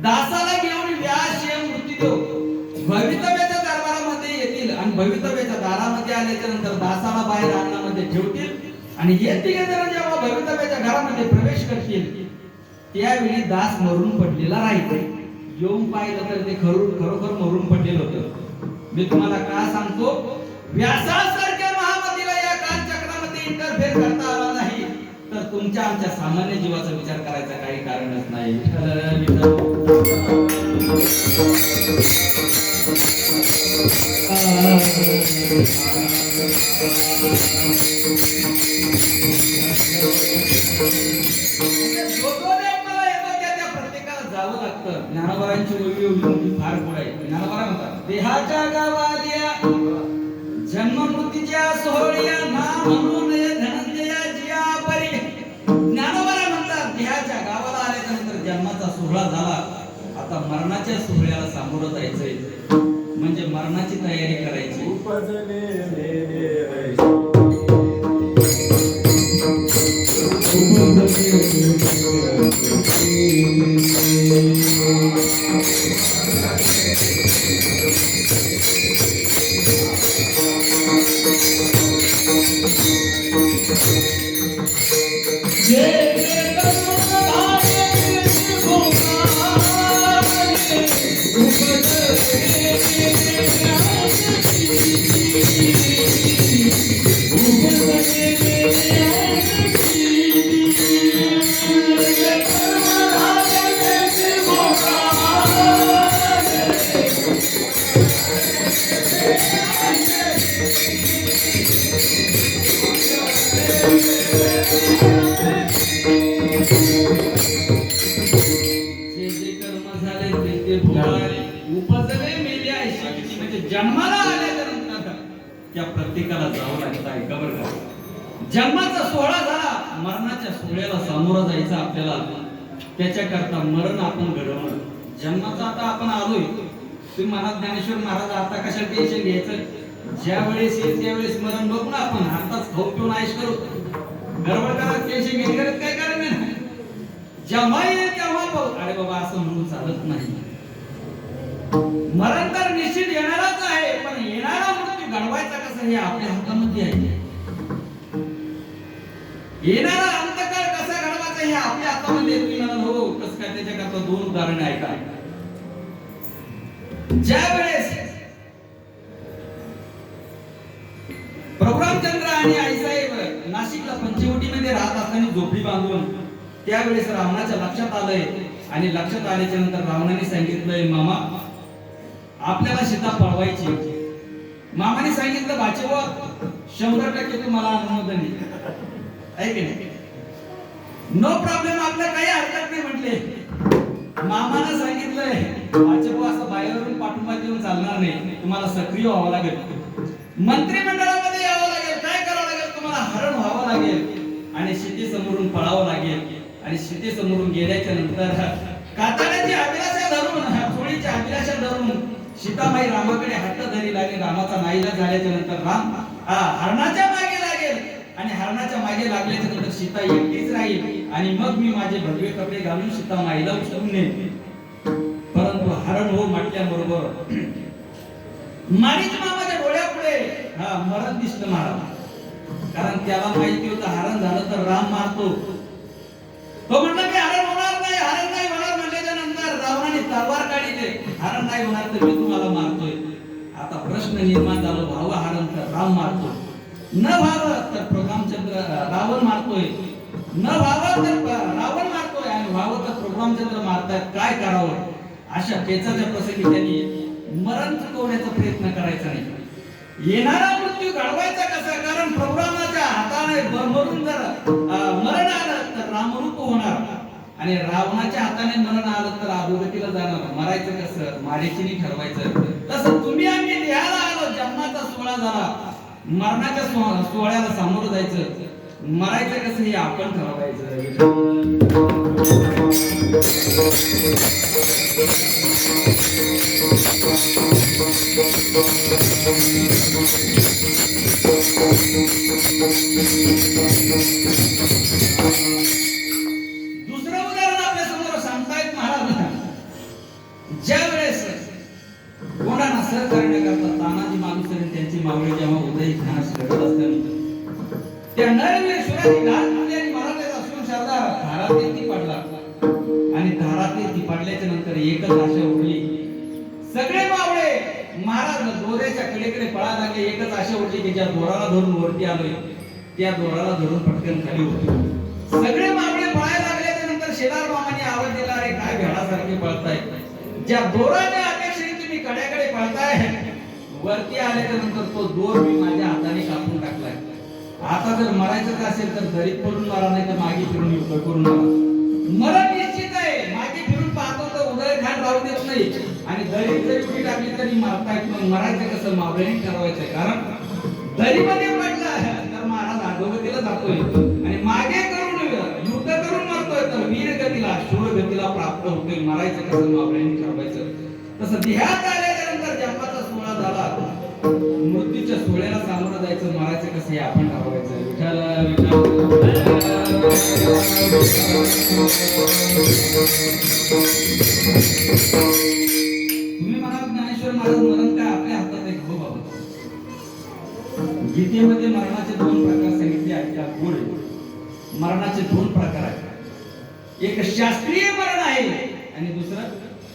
दासाला घेऊन व्यास यम मृत्यूदेव भवितव्याच्या दरबारामध्ये येतील आणि भवितव्याच्या दारामध्ये आल्याच्या नंतर दासाला बाहेर अंगणामध्ये ठेवतील आणि हे तिघे जण जेव्हा भवितव्याच्या घरामध्ये प्रवेश करतील त्यावेळी दास मरून पडलेला राहील. येऊन पाहिलं तर ते खरोखर मरून पडलेलं होतं. मी तुम्हाला काय सांगतो, व्यासासारख्या महामतीला या कालचक्रामध्ये इंटरफेअर करता आला नाही तर तुमच्या आमच्या सामान्य जीवाचा विचार करायचा काही कारणच नाही. जावं लागतं. ज्ञानोबांची ओळी फार गोड आहे. ज्ञानोबा म्हणतात, देहाच्या गावाल्या जन्म मृत्यूच्या सोहळ्या ना म्हणून धनंजया जिया परी. ज्ञानोबा म्हणतात, देहाच्या गावाला आल्यानंतर जन्माचा सोहळा झाला, आता मरणाच्या सोहळ्याला सामोरं जायचंय, म्हणजे मरणाची तयारी करायची. उपजले मेले आहे म्हणजे जन्माला आल्यानंतर त्या प्रत्येकाला जावं लागतं. ऐका बरं का, जन्माचा सोहळा झाला, मरणाच्या सोहळ्याला सामोरं जायचं आपल्याला. त्याच्याकरता मरण आपण घडवणं. जन्माचा आता आपण आलोय, तुम्ही मनात ज्ञानेश्वर महाराज आता कशाला टेन्शन घ्यायचं, ज्या वेळेस येईल त्यावेळेस मरण बघू ना आपण. आताच खाऊ पिऊन आयश करू, गडबड करा, टेन्शन घेऊन करत काय कारण नाही. जेव्हा येईल तेव्हा पाहू. अरे बाबा असं म्हणून चालत नाही. मरण तर निश्चित येणारच आहे, पण येणारा मृत्यू घडवायचा कसा हे आपल्या हातामध्ये आहे. येणारा अंतकाळ कसा घडवायचा हे आपल्या हातामध्ये. तुम्ही म्हणाल हो कसं काय, त्याच्याकरता 2 उदाहरणे ऐका. ज्या वेळेस प्रभू रामचंद्र आणि आईसाहेब नाशिकला पंचवटीमध्ये राहत असताना झोपडी बांधून त्यावेळेस रावणाच्या लक्षात आलंय आणि लक्षात आल्याच्या नंतर रावणाने सांगितलंय, मामा आपल्याला सीता पळवायची. मामाने सांगितलं, भाचेवा 100% तुम्हाला अनुमोदन आहे की नाही, नो प्रॉब्लेम, आपल्याला काही हरकत नाही म्हटले. मामाने सांगितलंय, भाचेवा असं बाहेरून पाठिंबा देऊन चालणार नाही, तुम्हाला सक्रिय व्हावं लागेल, मंत्रिमंडळामध्ये यावं लागेल, काय करावं लागेल, तुम्हाला हरण व्हावं लागेल आणि सीतेसमोरून पळावं लागेल. आणि सीतेसमोरून गेल्याच्या नंतर कातड्याची अभिलाषा धरून, चोळीची अभिलाषा धरून सीताबाई रामाकडे हट्ट धरी लागली. रामाचा नाईलाज झाल्याच्या नंतर राम हरणाच्या मागे लागेल आणि हरणाच्या मागे लागल्याच्या नंतर सीता एकटीच राहील आणि मग मी माझे भगवे कपडे घालून सीता माईला उचलून नेईन. परंतु हरण हो म्हटल्याबरोबर माणिक मामाच्या डोळ्यापुढे मरण दिसलं महाराज. कारण त्याला माहिती होतं हरण झालं तर राम मारतो. तो म्हणला की हरण होणार नाही, हरण नाही होणार म्हणल्याच्या नंतर रावणाने तलवार काढली, हरण नाही होणार तर मी तुम्हाला मारतोय. आता प्रश्न निर्माण झाला, व्हावं हरण तर राम मारतो, न व्हावं तर प्रभू रामचंद्र रावण मारतोय, न व्हावं तर रावण मारतोय आणि व्हावं तर प्रभू रामचंद्र मारतायत, काय करावं. अशा पेचाच्या प्रसंगी त्यांनी मरण चुकवण्याचा प्रयत्न करायचा नाही. येणारा मृत्यू घडवायचा कसा? कारण प्रभुरामाच्या हाताने मरून जर मरण आलं तर रामरूप होणार, आणि रावणाच्या हाताने मरण आलं तर अधोगतीला जाणार. मरायचं कसं? मारेचीनी ठरवायचं. तसं तुम्ही आम्ही लिहायला आलो, जन्माचा सोहळा झाला, मरणाच्या सोहळ्याला सामोरं जायचं. मरायचं कसं हे आपण ठरवायचं. दुसरं उदाहरण आपल्या समोर सांगतायत महाराज. ज्या वेळेस कोणाला सर करण्याकरता तानाजी मालुसरे त्यांची मावळी जेव्हा उदय खानास लढत असताना त्या नरवीरेश्वराची लहान मुलांनी महाराजाचा असून शारदा धारातीर्थी पडला, आणि धारातीर्थी पडल्याच्या नंतर एकच आशा उरली. सगळे मावळे महाराज दोऱ्याच्या कडेकडे पळायला लागले. एकच आशा उरली की ज्या दोराला धरून वरती आलोय त्या दोराला धरून पटकन खाली होतो. सगळे मावळे पळायला लागल्याच्या नंतर शेलार मामाने आवाज दिला, अरे काय भेडासारखे पळताय? ज्या दोराच्या अपेक्षेने तुम्ही कड्याकडे पळताय, वरती आल्याच्या नंतर तो दोर मी माझ्या हाताने कापून टाकलाय. आता जर मरायचं असेल तर दरीत पडून मारा, नाही तर मागे फिरून युद्ध करून मारा. मरण निश्चित आहे. मागे फिरून पाहतो तर उदय खान राहू देत नाही, आणि दरीत जरी उडी टाकली तरी मारतायत. मग मरायचं कसं? मावळ्यांनी ठरवायचंय. कारण दरीमध्ये पडला तर महाराज अधोगतीला जातोय, आणि मागे करून युद्ध करून मारतोय तर वीर गतीला शूर गतीला प्राप्त होतोय. मरायचं कसं? मावळ्यांनी ठरवायचं. तसं देहात आल्याच्या नंतर जन्माचा सोहळा झाला, मृत्यूच्या सोहळ्याला सामोरं जायचं. मरायचं कसं हे आपण ठरवायचं. विठ्ठल तुम्ही म्हणा ज्ञानेश्वर महाराज मरण काय आपल्या हातात आहे? हो बाबा, गीतेमध्ये मरणाचे दोन प्रकार सांगितले आहेत. त्या पुढे मरणाचे दोन प्रकार आहेत. एक शास्त्रीय मरण आहे आणि दुसरं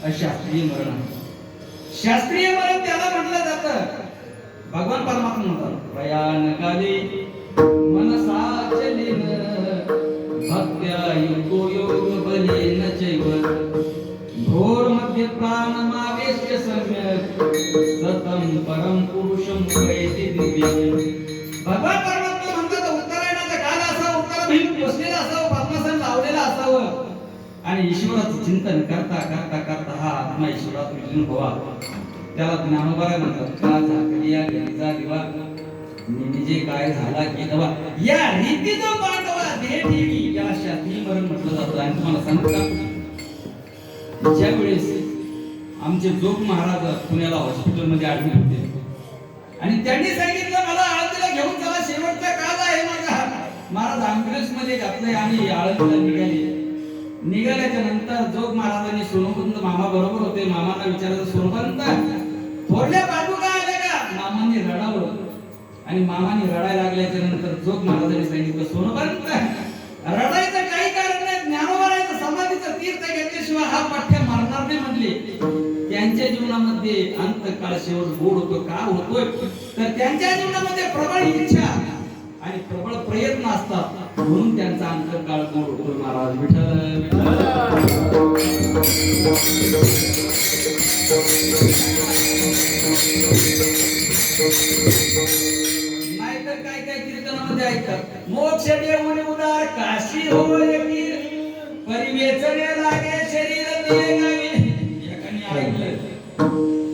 अशास्त्रीय मरण आहे. शास्त्रीय मरण त्याला म्हटलं जातं, भगवान परमात्मा म्हणतात, प्रयाण काली मनसा चलेन भक्त्या युगो योग बलेन चैव घोर मध्ये प्राणमावेश्य सम्यक सतम परम पुरुषम वैति दिव्यम. भगवान परमात्मा म्हणतात, उत्तरायणाचा काल असावा, उत्तराभिमुख बसलेला असावं, पद्मासन लावलेला असावं, आणि ईश्वराचं चिंतन करता करता करता हा आत्मा ईश्वरात विलीन व्हावा. त्याला ज्ञानोबा म्हणतात. का झाकलिया घरीचा दिवा निजे काय झाला की दवा, या रीती जो पांडवा देह ठेवी याला शास्त्रीय मरण म्हटलं जातं. आणि तुम्हाला सांगू का, ज्या वेळेस आमचे जोग महाराज पुण्याला हॉस्पिटलमध्ये ऍडमिट होते, आणि त्यांनी सांगितलं मला आळंदीला घेऊन चला, शेवटचा काल आहे माझा. महाराज ॲम्ब्युलन्स मध्ये घातलंय आणि आळंदीला निघाले. निघाल्याच्या नंतर जोग महाराजांनी सोनोपंत मामा बरोबर होते. मामांना विचारलं, सोनोपंत थोरल्या पादुका आल्या का? मामांनी रडावं, आणि मामांनी रडायला लागल्याच्या नंतर जोग महाराजांनी सांगितलं, सोनोपंत रडायचं काही कारण नाही, ज्ञानोबारायचं समाधीचं तीर्थ घेतल्याशिवाय हा पाठ्य मारणार नाही म्हटले. त्यांच्या जीवनामध्ये अंतकाळ शेवट गोड होतो. का होतोय तर त्यांच्या जीवनामध्ये प्रबळ इच्छा आणि प्रबळ प्रयत्न असतात, म्हणून त्यांचा अंतकाळ गोड होतो. महाराज विठ्ठल नाहीतर काय काय कीर्तनामध्ये ऐकतात, मोक्ष देऊन उदार काशी होय कीर परिवेचने लागे शरीर दिले गावी. एकाने ऐकलं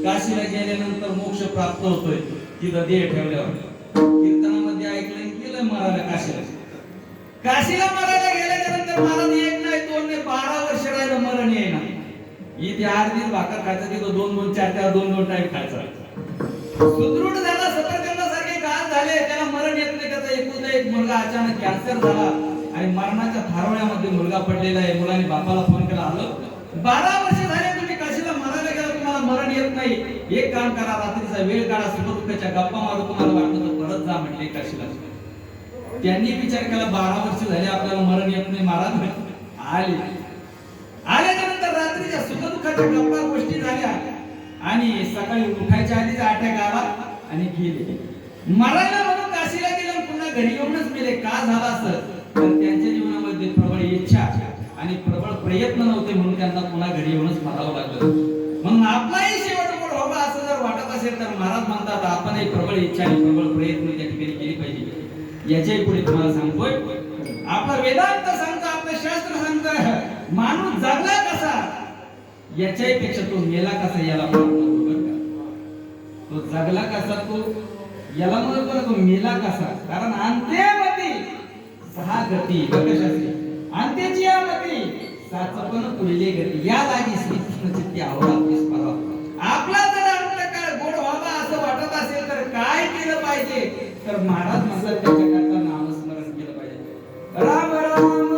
काशीला गेल्यानंतर मोक्ष प्राप्त होतोय, तिथं देह ठेवल्यावर. कीर्तनामध्ये ऐकलं गेलं मरायला काशीला. काशीला मरायला गेल्याच्या नंतर महाराज एक नाही दोन नाही 12 वर्ष राहिलं मरण येईना. इथे 8 दिवस भाकर खायचं, तिथं 2-2 4-4 2-2 टाइम खायचा. सुदृढ झाला, सफरचंदासारखे कान झाले, त्याला मरण येत नाही. त्याचा एकुलता एक मुलगा अचानक कॅन्सर झाला आणि मरणाच्या थारोळ्यामध्ये मुलगा पडलेला आहे. मुलाने बापाला फोन केला, आलो 12 वर्ष झाले तुम्ही काशीला मरायला गेला, तुम्हाला मरण येत नाही. एक काम करा, रात्रीचा वेळ काढा, सुखदुःखाच्या गप्पा मारू, तुम्हाला वाटतं तर परत जा म्हटले काशीला. त्यांनी विचार केला 12 वर्ष झाले आपल्याला मरण येत नाही. महाराज आल्यानंतर रात्रीच्या सुखदुःखाच्या गप्पा गोष्टी झाल्या आणि सकाळी उठायच्या आधीच अटॅक आला आणि गेले. मरायला म्हणून काशीला गेले, पुन्हा घरी येऊनच मेले. का झाला असं तर त्यांच्या जीवनामध्ये प्रबळ इच्छा आणि प्रबळ प्रयत्न नव्हते, म्हणून त्यांना पुन्हा घरी येऊनच मरावं लागलं. म्हणून आपलाही शेवट गोड व्हावा असं जर वाटत असेल तर महाराज म्हणतात आपण एक प्रबळ इच्छा आणि प्रबळ प्रयत्न त्या ठिकाणी केली पाहिजे. याच्याही पुढे तुम्हाला सांगतोय, आपला वेदांत सांगतो, आपलं शास्त्र सांगतं, माणूस जगला कसा याच्याही पेक्षा तो मेला कसा याला महत्व बरं का. तो जगला कसा तो याला महत्व, तो मेला कसा. कारण अंत्यमती सहा गती बघशास्त्री, अंत्यची या मती साचपण पुढले गती, या लागी श्रीकृष्ण चित्ती आवडा विस्मरावा. आपला जर अंतकाळ गोड व्हावा असं वाटत असेल तर काय केलं पाहिजे, तर महाराज म्हणतात त्याच्याकरता नामस्मरण केलं पाहिजे. राम राम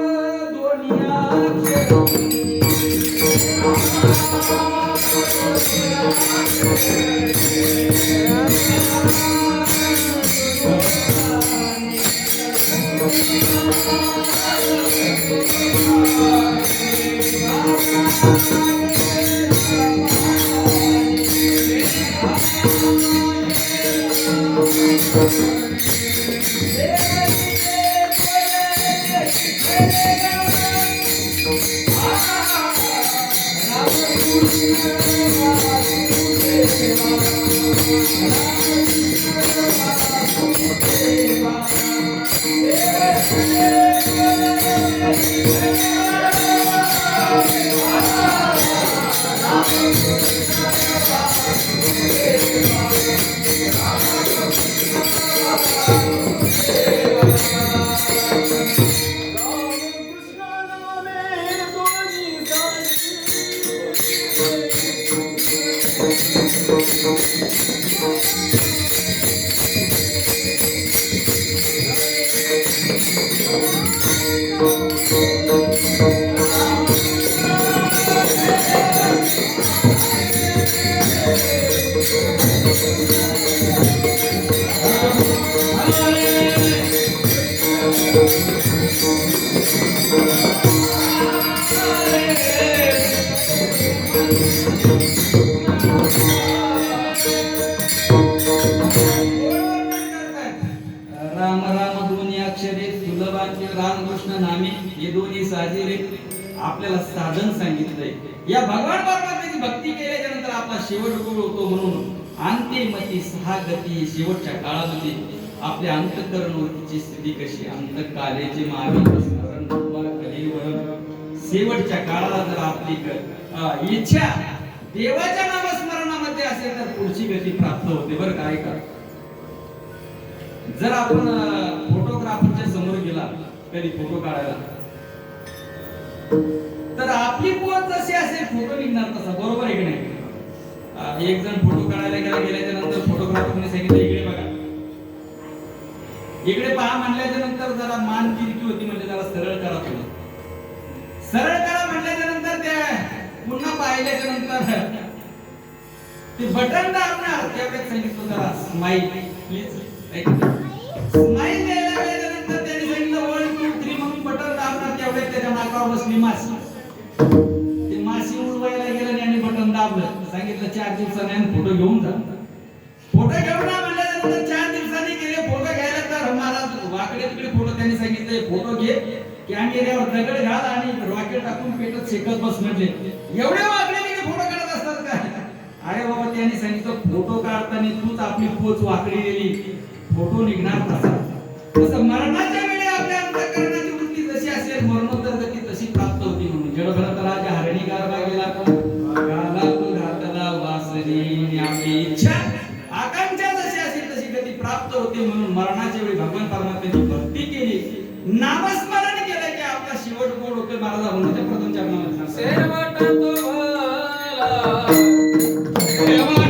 दोन्ही अक्षर राम राम दोन्ही अक्षरे सुलभाचे रामकृष्ण नामे हे दोन्ही साजिरे आपल्याला साधन सांगितलंय. या भगवान परमात्म्याची भक्ती केल्याच्या नंतर आपला शेवट गोड होतो. म्हणून अंत्यमती सहा गती, शेवटच्या काळामध्ये आपल्या अंतःकरणवरची स्थिती कशी, अंतकालेचे महावीर स्मरण कलियुग, शेवटच्या काळाला जर आपली इच्छा देवाच्या नामस्मरणामध्ये असेल तर पुढची गती प्राप्त होते बरं काय का. जर आपण फोटोग्राफरच्या समोर गेला कधी फोटो काढायला, तर आपली पोच जशी असेल फोटो निघणार तसा, बरोबर आहे की नाही. एक जण फोटो काढायला गेल्याच्या नंतर फोटोग्राफरने सांगितलं इकडे बघा, इकडे पहा म्हणल्याच्या नंतर जरा मान तिरकी होती, म्हणजे जरा सरळ करा, तुम्ही सरळ करा म्हणल्याच्या नंतर त्या पुन्हा पाहिल्याच्या नंतर ते बटन दाबणार, त्यावेळेस सांगितलं जरा स्माईल प्लीज, स्माईल द्यायला गेल्यानंतर त्यांनी सांगितलं 1 2 3 म्हणून बटन दाबणार, त्यावेळेस त्याच्या नाकावर बसली माशी. ते माशी उडवायला गेलं आणि बटन दाबलं, सांगितलं 4 दिवसांनी फोटो घेऊन जा. फोटो घेऊन जा म्हणल्यानंतर 4 दिवसांनी गेले फोटो घ्यायला, तर महाराज वाकडे तिकडे फोटो, त्यांनी सांगितलं फोटो घे, कॅमेऱ्यावर दगड घाल आणि रॉकेट टाकून पेटत शेकत बस म्हटले. एवढे वाकडे तिकडे फोटो काढत असतात काय. अरे बाबा, त्यांनी सांगितलं फोटो काढताना तूच आपली पोच वाकडी दिली, फोटो निघणार कसा. तसं मरणाच्या वेळी आपल्या अंतःकरणाची वृत्ती जशी असेल, मरणोत्तर गती तशी प्राप्त होती. म्हणून जडभरत राजा हरणी गारवा गेला, गाला तू घातला वासनी, आपली इच्छा आकांक्षा जशी असेल तशी गती प्राप्त होते. म्हणून मरणाच्या वेळी भगवान परमात्म्याची भक्ती केली, नामस्मरण केलं की आपला शेवट गोड होते. महाराज म्हणून प्रथम चरणामध्ये शेवट तो भला, शेवट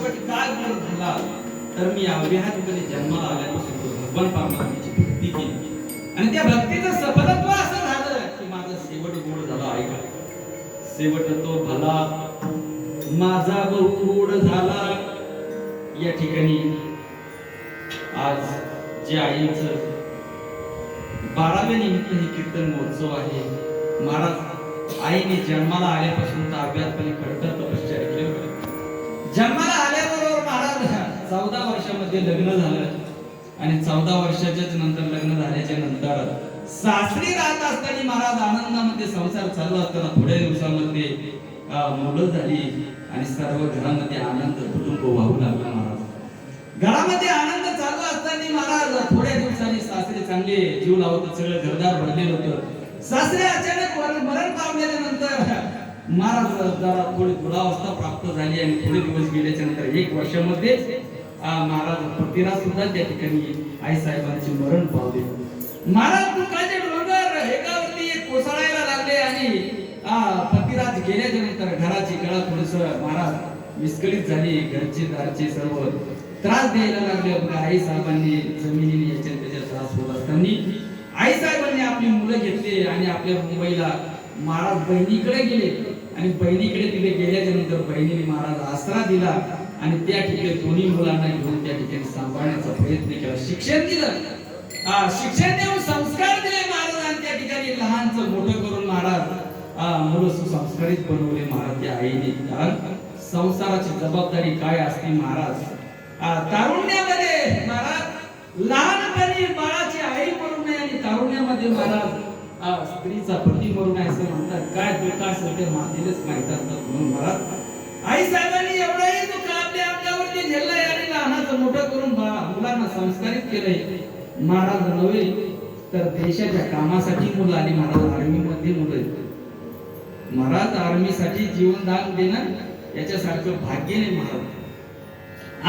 शेवट काय गोड झाला तर मी अव्याहतपणे जन्माला आल्यापासून भगवान परमात्म्याची भक्ती केली आणि त्या भक्तीचं सफलत्व असं झालं की माझा शेवट गोड झाला. ऐका, शेवट तो भला माझा बहु गोड झाला. या ठिकाणी आज जे आईचं 12व्या निमित्त हे कीर्तन महोत्सव आहे. महाराज आईने जन्माला आल्यापासून तर अव्याहतपणे खडतर तपश्चर्या केली. जन्माला आल्याबरोबर महाराज 14 वर्षामध्ये लग्न झालं आणि 14 वर्षाच्याच नंतर लग्न झाल्याच्या नंतर सासरी राहत असताना महाराज आनंदामध्ये संसार चालू असताना थोड्या दिवसामध्ये मुलं झाली आणि सर्व घरामध्ये आनंद कुटुंब वाहू लागला. महाराज घरामध्ये आनंद चालू असताना महाराज थोड्या दिवसांनी सासरी चांगले जीव लावत सगळं घरदार भरलेलं होतं. सासरे अचानक मरण पावल्याच्या नंतर महाराज जरा थोडी दुरावस्था प्राप्त झाली आणि थोडे दिवस गेल्याच्या नंतर 1 वर्षामध्ये महाराज पतिराज सुद्धा त्या ठिकाणी आई साहेबांचे मरण पावले. महाराज दुःखाचे डोंगर एकावरती एक कोसळायला लागले आणि पतिराज गेल्याच्या नंतर घराची कळा थोडस महाराज विस्कळीत झाली. घरचे दारचे सर्व त्रास द्यायला लागले. आई साहेबांनी जमिनीने याच्या त्याच्या त्रास होत असताना आई साहेबांनी आपली मुलं घेतली आणि आपल्या मुंबईला महाराज बहिणीकडे गेले आणि बहिणीकडे तिथे गेल्याच्या नंतर बहिणीने महाराज आसरा दिला आणि त्या ठिकाणी दोन्ही मुलांना घेऊन त्या ठिकाणी सांभाळण्याचा प्रयत्न केला. शिक्षण दिलं, शिक्षण देऊन संस्कार दिले महाराज आणि त्या ठिकाणी लहानचं मोठं करून महाराज मुलं सुसंस्कारित बनवले महाराज त्या आईने. कारण संसाराची जबाबदारी काय असते महाराज. तारुण्यामध्ये महाराज लहानपणी बाळाची आई मरू नये आणि तारुण्यामध्ये महाराज स्त्रीचा पती मरू नये असं म्हणतात. काय दुःख असेल ते मातेलाच माहित असतात. म्हणून महाराज आई साहेबांनी एवढंही दुःख आपल्यावरती झेललंय आणि लहानाचं मोठं करून मुलांना संस्कारित केलंय. महाराज नव्हे तर देशाच्या कामासाठी मुलं आली. महाराज आर्मी मध्ये मुलं, महाराज आर्मीसाठी जीवनदान देणं याच्यासारखं भाग्य नाही महाराज.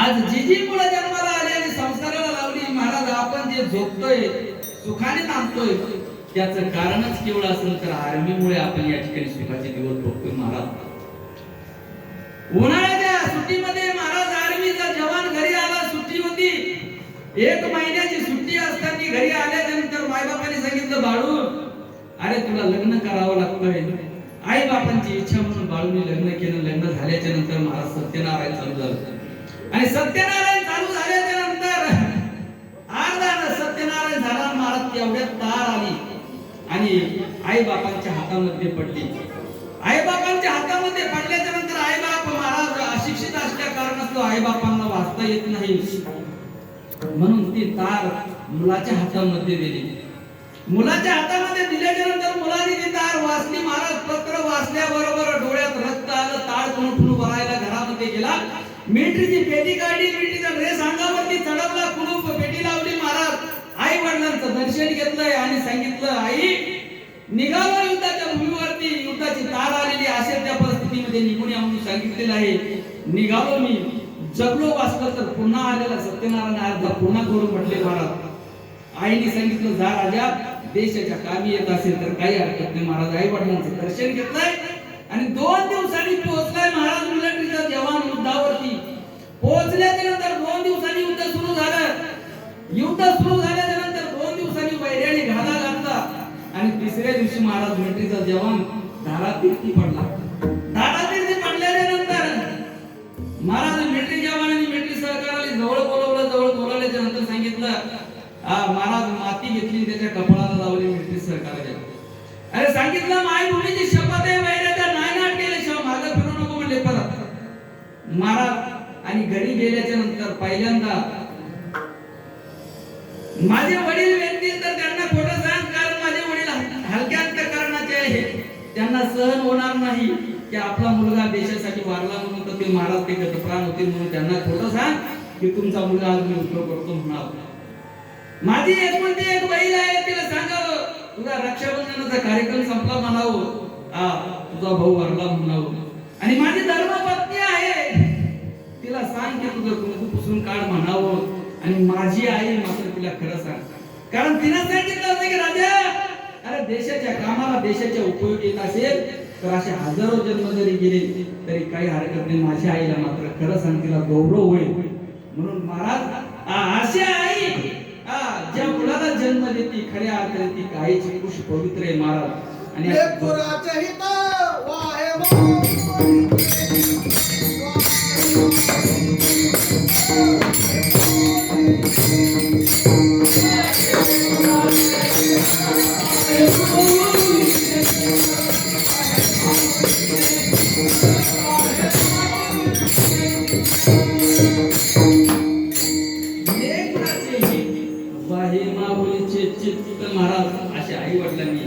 आज जी मुलं जन्माला आली आणि संस्काराला लावली महाराज, आपण जे झोपतोय सुखाने नांदतोय त्याचं कारणच केवळ असेल तर आर्मीमुळे आपण या ठिकाणी सुखाचे दिवस भोगतोय. महाराज उन्हाळ्याच्या सुट्टीमध्ये महाराज आर्मीचा जवान घरी आला, सुट्टी होती, 1 महिन्याची सुट्टी असताना घरी आल्याच्या नंतर मायबापाने सांगितलं, बाळू अरे तुला लग्न करावं लागतंय. आई बापांची इच्छा म्हणून बाळूने लग्न केलं. लग्न झाल्याच्या नंतर महाराज सत्यनारायण चालू झालं आणि सत्यनारायण चालू झाल्याच्या नंतर अर्धा सत्यनारायण झाला महाराज तेवढ्यात तार आली आणि आई बापांच्या हातामध्ये पडली. आई बापांच्या हातामध्ये पडल्याच्या नंतर आई बाप महाराज अशिक्षित असल्या कारणास्तव आई बापांना वाचता येत नाही म्हणून ती तार मुलाच्या हातामध्ये दिली. मुलाच्या हातामध्ये दिल्याच्या नंतर मुलाने ती तार वाचली. महाराज पत्र वाचल्याबरोबर डोळ्यात रक्त आलं, ताळ कुणकुण भरायला घरामध्ये गेला. मिलिटरीची पेटी काढली, मिलिटरीचा ड्रेस अंगावरती चढवला, कुणूप पेटी लावली. महाराज आई वडिलांचं दर्शन घेतलंय आणि सांगितलं, आई निघालो युद्धाच्या भूमीवरती, युद्धाची तार आलेली असेल त्या परिस्थितीमध्ये निघून या म्हणून सांगितलेलं आहे. निघालो मी, जगलो वाचलो तर पुन्हा आलेला सत्यनारायण अर्धा पुन्हा करून म्हटले. महाराज आईने सांगितलं, जा राजा, देशाच्या कामी येत असेल तर काही हरकत नाही. महाराज आई वडिलांचं दर्शन घेतलंय आणि 2 दिवसांनी पोहोचलाय. महाराज मिलिटरीचा जवान युद्धावरती पोहोचल्याच्या नंतर 2 दिवसांनी युद्ध सुरू झालं. युद्ध सुरू झाल्याच्या नंतर 2 दिवसांनी वैऱ्याने घाला घातला आणि 3ऱ्या दिवशी महाराज मिलिटरीचा जवान धारातीर्थी पडला. धारातीर्थी पडल्याच्या नंतर महाराज मिलिटरी जवानांनी मिलिटरी सरकाराला जवळ बोलवल्याच्या नंतर सांगितलं, महाराज माती घेतली त्याच्या कपाळाला लावली मिलिटरी सरकारच्या. अरे सांगितलं, माय भूमीची शपथ आहे, वैराचा नायनाट केल्याशिवाय मागे फिरू नको म्हणले परत. महाराज आणि घरी गेल्याच्या नंतर पहिल्यांदा माझे वडील वेदतील तर त्यांना खोटं सांग, कारण माझे वडील हलक्या अंतःकरणाचे आहे. त्यांना सहन होणार नाही की आपला मुलगा देशासाठी वारला म्हणून तर ते महाराज ते गतप्राण होतील म्हणून त्यांना खोटं सांग की तुमचा मुलगा आज मी उपयोग करतो म्हणावं. माझी एकुलती एक बहीण आहे, तिला सांगावं तुझा रक्षाबंधनाचा कार्यक्रम संपला म्हणावं, तुझा भाऊ वारला म्हणावं. आणि माझी धर्मपत्नी आहे, तिला सांग की तुझं कुंकू पुसून काढ म्हणावं. आणि माझी आई मात्र तिला खरं सांग, कारण तिने सांगितलं होतं की राजा, अरे देशाच्या कामाला देशाच्या उपयोगी येत असेल तर असे हजारो जन्म जरी गेले तरी काही हरकत नाही. माझ्या आईला मात्र खरं सांग तिला गौरव होईल. म्हणून महाराज अशी आई ज्या मुलाला जन्म देते खऱ्या अर्थाने ती गायीची कुश पवित्र आहे महाराज. आणि
लेकराचे हित वाहे
महाराज अशा आई वडिलांनी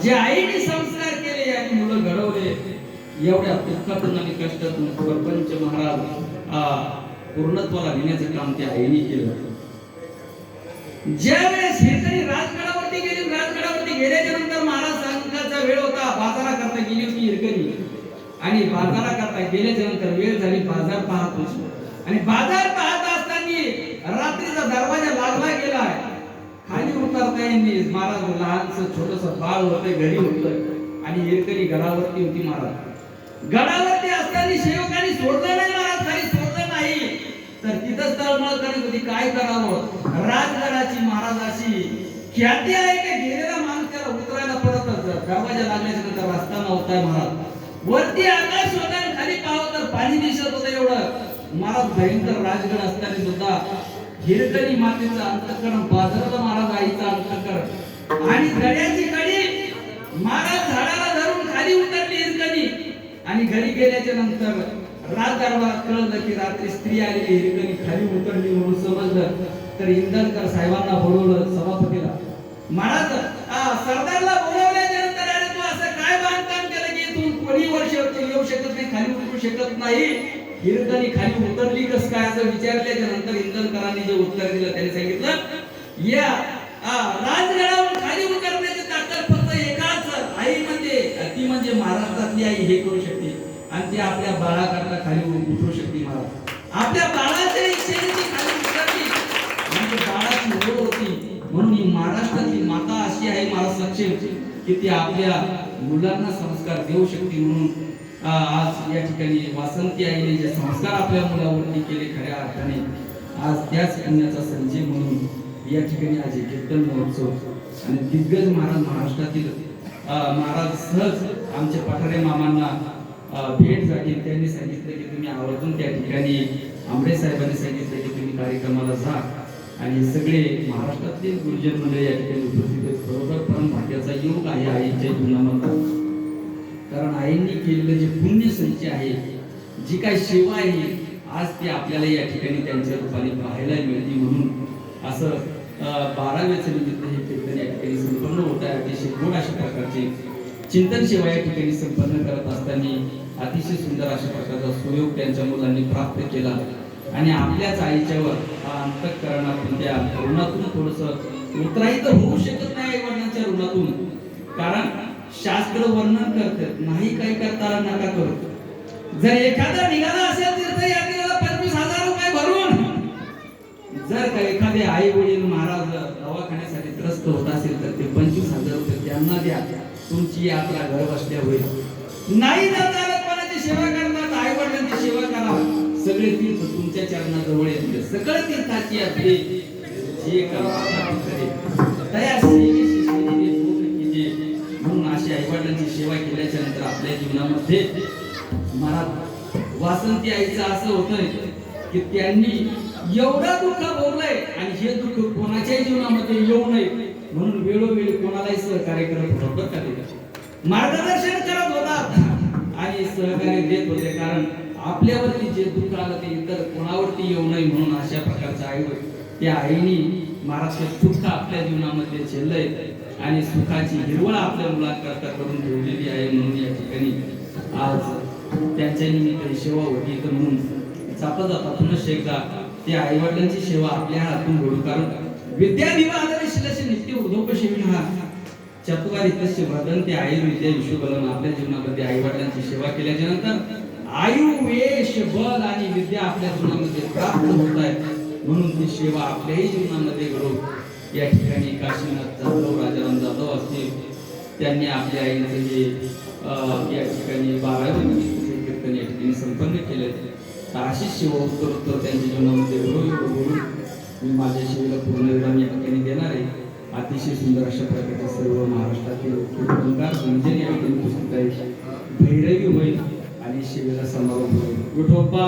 जे आईने संस्कार केले आणि मुलं घडवले एवढ्या दुःखातून आणि कष्टातून प्रपंच महाराज पूर्णत्वाला नेण्याचं काम त्या आईने केलं. ज्यावेळेस हे तरी राजगडावरती गेल्याच्या नंतर महाराज सांगायचा वेळ होता. बाजाराकरता गेली होती हिरकणी आणि बाजाराकरता गेल्याच्या नंतर वेळ झाली. बाजार पाहत होती आणि बाजार पाहत असताना रात्रीचा दरवाजा लागला गेलाय. खाली उतरता येईल. महाराज लहानस छोटस बाळ होतं घरी होतं आणि हिरकणी गडावरती होती. महाराज गडावरती असताना सेवकांनी सोडलं नाही. महाराज खाली सोडलं नाही तर तिथंच तळमळ करीत होती काय करावं. राजगडाची महाराजाची ख्याती आहे की गेलेला माणूस त्याला उतरायला पडतच. दरवाजा लागल्याच्या नंतर रस्ता नव्हता. महाराज वरती आकाश होता आणि खाली पाहावं तर पाणी दिसत होतं. एवढं महाराज भयंकर राजगड असताना सुद्धा हिरकणी मातेचं अंतःकरण बाजाराला महाराज आईचं अंतःकरण आणि गड्याची कडी महाराज झाडाला धरून खाली उतरली हिरकणी. आणि घरी गेल्याच्या नंतर राज दरबारात कळलं की रात्री स्त्री आलेली हिरकणी खाली उतरली म्हणून समजलं. तर इंधनकर साहेबांना बोलवलं सभापतीला. महाराज सरदारला बोलवल्याच्या नंतर अरे तू असं काय बांधकाम केलं की तू कोणी वर्ष येऊ शकत नाही खाली उतरू शकत नाही. हिरकणी खाली उतरली कस काय असं विचारल्याच्या नंतर इंधनकरांनी जे उत्तर दिलं त्याने सांगितलं या राजगडावरून खाली उतरण्याची ताकद फक्त एकाच आई ती म्हणजे महाराष्ट्रातली आई हे करू शकते आणि ती आपल्या बाळाकरता खाली उतरू शकते. महाराज आपल्या बाळाच्या इच्छेने ती खाली उतरली म्हणजे बाळाची ओढ होती. म्हणून ही महाराष्ट्रातली माता अशी आहे महाराज सक्षम की ती आपल्या मुलांना संस्कार देऊ शकते. म्हणून आज या ठिकाणी वासंती आईने जे संस्कार आपल्या मुलावरती केले खऱ्या अर्थाने आज त्याच पुण्याचा संजय म्हणून या ठिकाणी आज कीर्तन महोत्सव आणि दिग्गज महाराज महाराष्ट्रातील महाराज सहज आमच्या पठारे मामांना भेट झाली. त्यांनी सांगितलं की तुम्ही आवर्जून त्या ठिकाणी आंबे साहेबांनी सांगितलं की तुम्ही कार्यक्रमाला जा आणि सगळे महाराष्ट्रातील गुरुजन मंडळी या ठिकाणी उपस्थित आहेत. बरोबर परम भाग्याचा योग आहे आईच्या जीवनामध्ये. कारण आईंनी केलेलं जे पुण्य संचय आहे जी काही सेवा आहे आज ती आपल्याला या ठिकाणी त्यांच्या रूपाने पाहायला मिळते. म्हणून असं 12वेचं निमित्त हे कीर्तन या ठिकाणी संपन्न होत आहे. अतिशय गोड अशा प्रकारचे चिंतन सेवा या ठिकाणी संपन्न करत असताना अतिशय सुंदर अशा प्रकारचा सुयोग त्यांच्या मुलांनी प्राप्त केला आणि आपल्याच आईच्यावर अंतःकरणातून त्या ऋणातून थोडंसं उतराई तर होऊ शकत नाही आईवडिलांच्या ऋणातून. कारण शास्त्र वर्णन करतात नाही काही करता नका करू. जर एखादा निघाला असेल तीर्थयात्रेला 25,000 रुपये भरून जर का एखादे आई वडील महाराज दवाखान्यासाठी त्रस्त होत असेल तर ते 25,000 रुपये त्यांना द्या. तुमची यात्रा घर बसल्या होईल. नाही जाता कोणाची सेवा करतात आई वडिलांची सेवा करा. सगळे तीर्थ तुमच्या चरणाजवळ येतील. सगळे तीर्थाची यात्रे जे म्हणून अशी आई वडिलांची सेवा केल्याच्या नंतर आपल्या जीवनामध्ये महाराज वासंती आईचं असं होतंय की त्यांनी एवढं दुःख भोगलंय आणि हे दुःख कोणाच्याही जीवनामध्ये येऊ नये म्हणून वेळोवेळी कोणालाही सहकार्य करत होता. मार्गदर्शन करत होता आणि सहकार्य देत होते. कारण आपल्यावरती जे दुःख आलं ते इतर कोणावरती येऊ नये म्हणून अशा प्रकारचं आई त्या आईनी महाराज दुःख आपल्या जीवनामध्ये झेललंय आणि सुखाची हिरवळ आपल्या मुलांकरता करून ठेवलेली आहे. म्हणून या ठिकाणी आज त्यांच्या निमित्त सेवा होती. तर म्हणून जाता जाता पुन्हा एकदा त्या आई वडिलांची सेवा आपल्या हातून घडू. कारण विद्या दिवा आदर्शलक्ष नित्य उदोपसेविनः चत्वारी तस्य वदन्ति आयुर्विद्या विश्वबलम. आपल्या जीवनामध्ये आई वडिलांची सेवा केल्याच्या नंतर आयु यश बल आणि विद्या आपल्या जीवनामध्ये प्राप्त होत आहे. म्हणून ती सेवा आपल्याही जीवनामध्ये घडो. या ठिकाणी काशीनाथ जाधव राजाराम जाधव असतील त्यांनी आपल्या आईचं हे या ठिकाणी 12वे कीर्तन या ठिकाणी संपन्न केले. तर अशीच सेवा उत्तरोत्तर त्यांच्या जीवनामध्ये बोलून मी माझ्या सेवेला पूर्ण विराम या ठिकाणी देणार आहे. अतिशय सुंदर अशा प्रकारचे सर्व महाराष्ट्रातील कीर्तनकार गुंजन या ठिकाणी पुस्तक आहे. भैरवी होईल आणि सेवेला समारोप होईल. विठोबा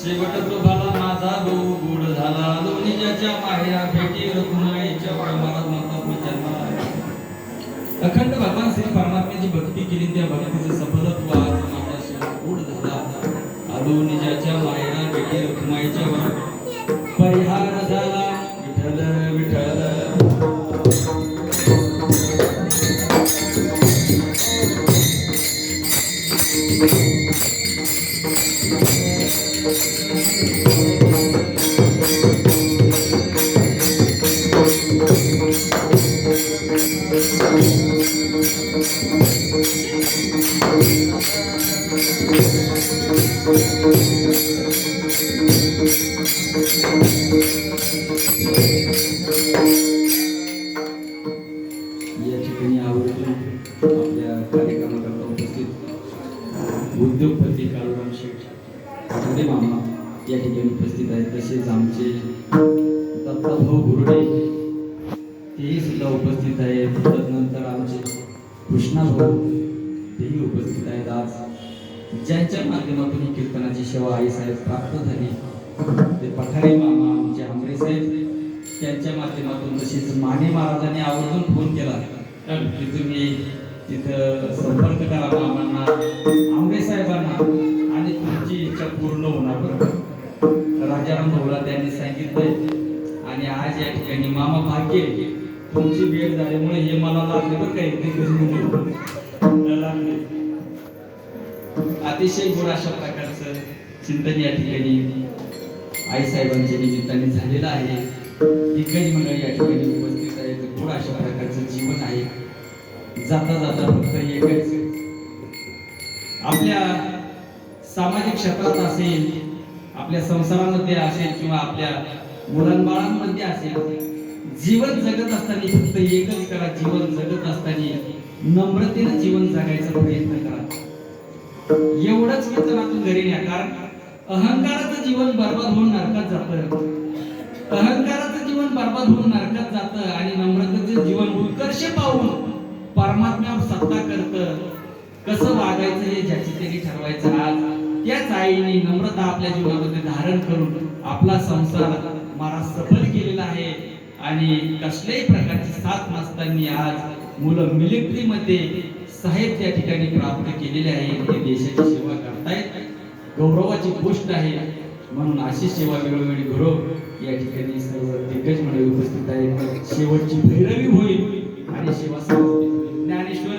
शेवट तो भाला माझा भाऊ गोड झाला. दोन्ही ज्याच्या माहेरा भेटी रघुनाईच्या प्रमाणात माता जन्माला. अखंड भगवान श्री परमात्म्याची भक्ती केली, त्या भक्तीचे सफलत्व आज माझा शेवट गोड झाला. दोन्ही ज्याच्या माहेरा भेटी रघुनाईच्या परिहार झाला. विठ्ठल विठ्ठल उद्योगपती काळूराम शेठ आठवडे मामा या ठिकाणी उपस्थित आहेत. तसेच आमचे दत्ताभाऊ गुरुडे तेही सुद्धा उपस्थित आहेत. तदनंतर आमचे कृष्णाभाऊ तेही उपस्थित आहेत. आज ज्यांच्या माध्यमातून ही कीर्तनाची सेवा आई साहेब प्राप्त झाली ते पठारे मामा आमचे आंबरे साहेब, त्यांच्या माध्यमातून. तसेच माने महाराजांनी आवर्जून फोन केला की तुम्ही तिथं संपर्क करा मामांना, आंबे साहेबांना, आणि तुमची इच्छा पूर्ण होणार. राजाराम भाऊला त्यांनी सांगितलंय. आणि आज या ठिकाणी मामा भाग्य तुमची भेट झाल्यामुळे हे मला लागले बरं काही लागले. अतिशय गोड अशा प्रकारचं चिंतन या ठिकाणी आई साहेबांच्या निमित्ताने झालेलं आहे. दिग्गज मंडळी या ठिकाणी उपस्थित आहेत. गोड अशा प्रकारचं जीवन आहे. जाता जाता फक्त एकच, आपल्या सामाजिक क्षेत्रात असेल, आपल्या संसारामध्ये असेल, किंवा आपल्या मुलांबाळांमध्ये असेल, जीवन जगत असताना फक्त एकच करा. जीवन जगत असताना नम्रतेने जीवन जगायचा प्रयत्न करा. एवढंच कीर्तनातून घरी न्या. कारण अहंकाराचं जीवन बर्बाद होऊन नरकात जातं. अहंकाराचं जीवन बर्बाद होऊन नरकात जातं. आणि नम्रतेचं जीवन उत्कर्ष पाहून परमात्म्यावर सत्ता करतं. कसं वागायचं हे ज्याची तरी ठरवायचं. आज त्याच आईने नम्रता आपल्या जीवनामध्ये धारण करून आपला संसार मारा सफल केलेला आहे. आणि कसल्याही प्रकारची साथ नसताना आज मुलं मिलिटरीमध्ये साहेब त्या ठिकाणी प्राप्त केलेले आहे. ते देशाची सेवा करतायत. गौरवाची गोष्ट आहे. म्हणून अशी सेवा वेळोवेळी घडो. या ठिकाणी सर्व दिग्गज मंडळी उपस्थित आहेत. शेवटची भैरवी होईल आणि सेवा समाप्त होईल. ज्ञानेश्वर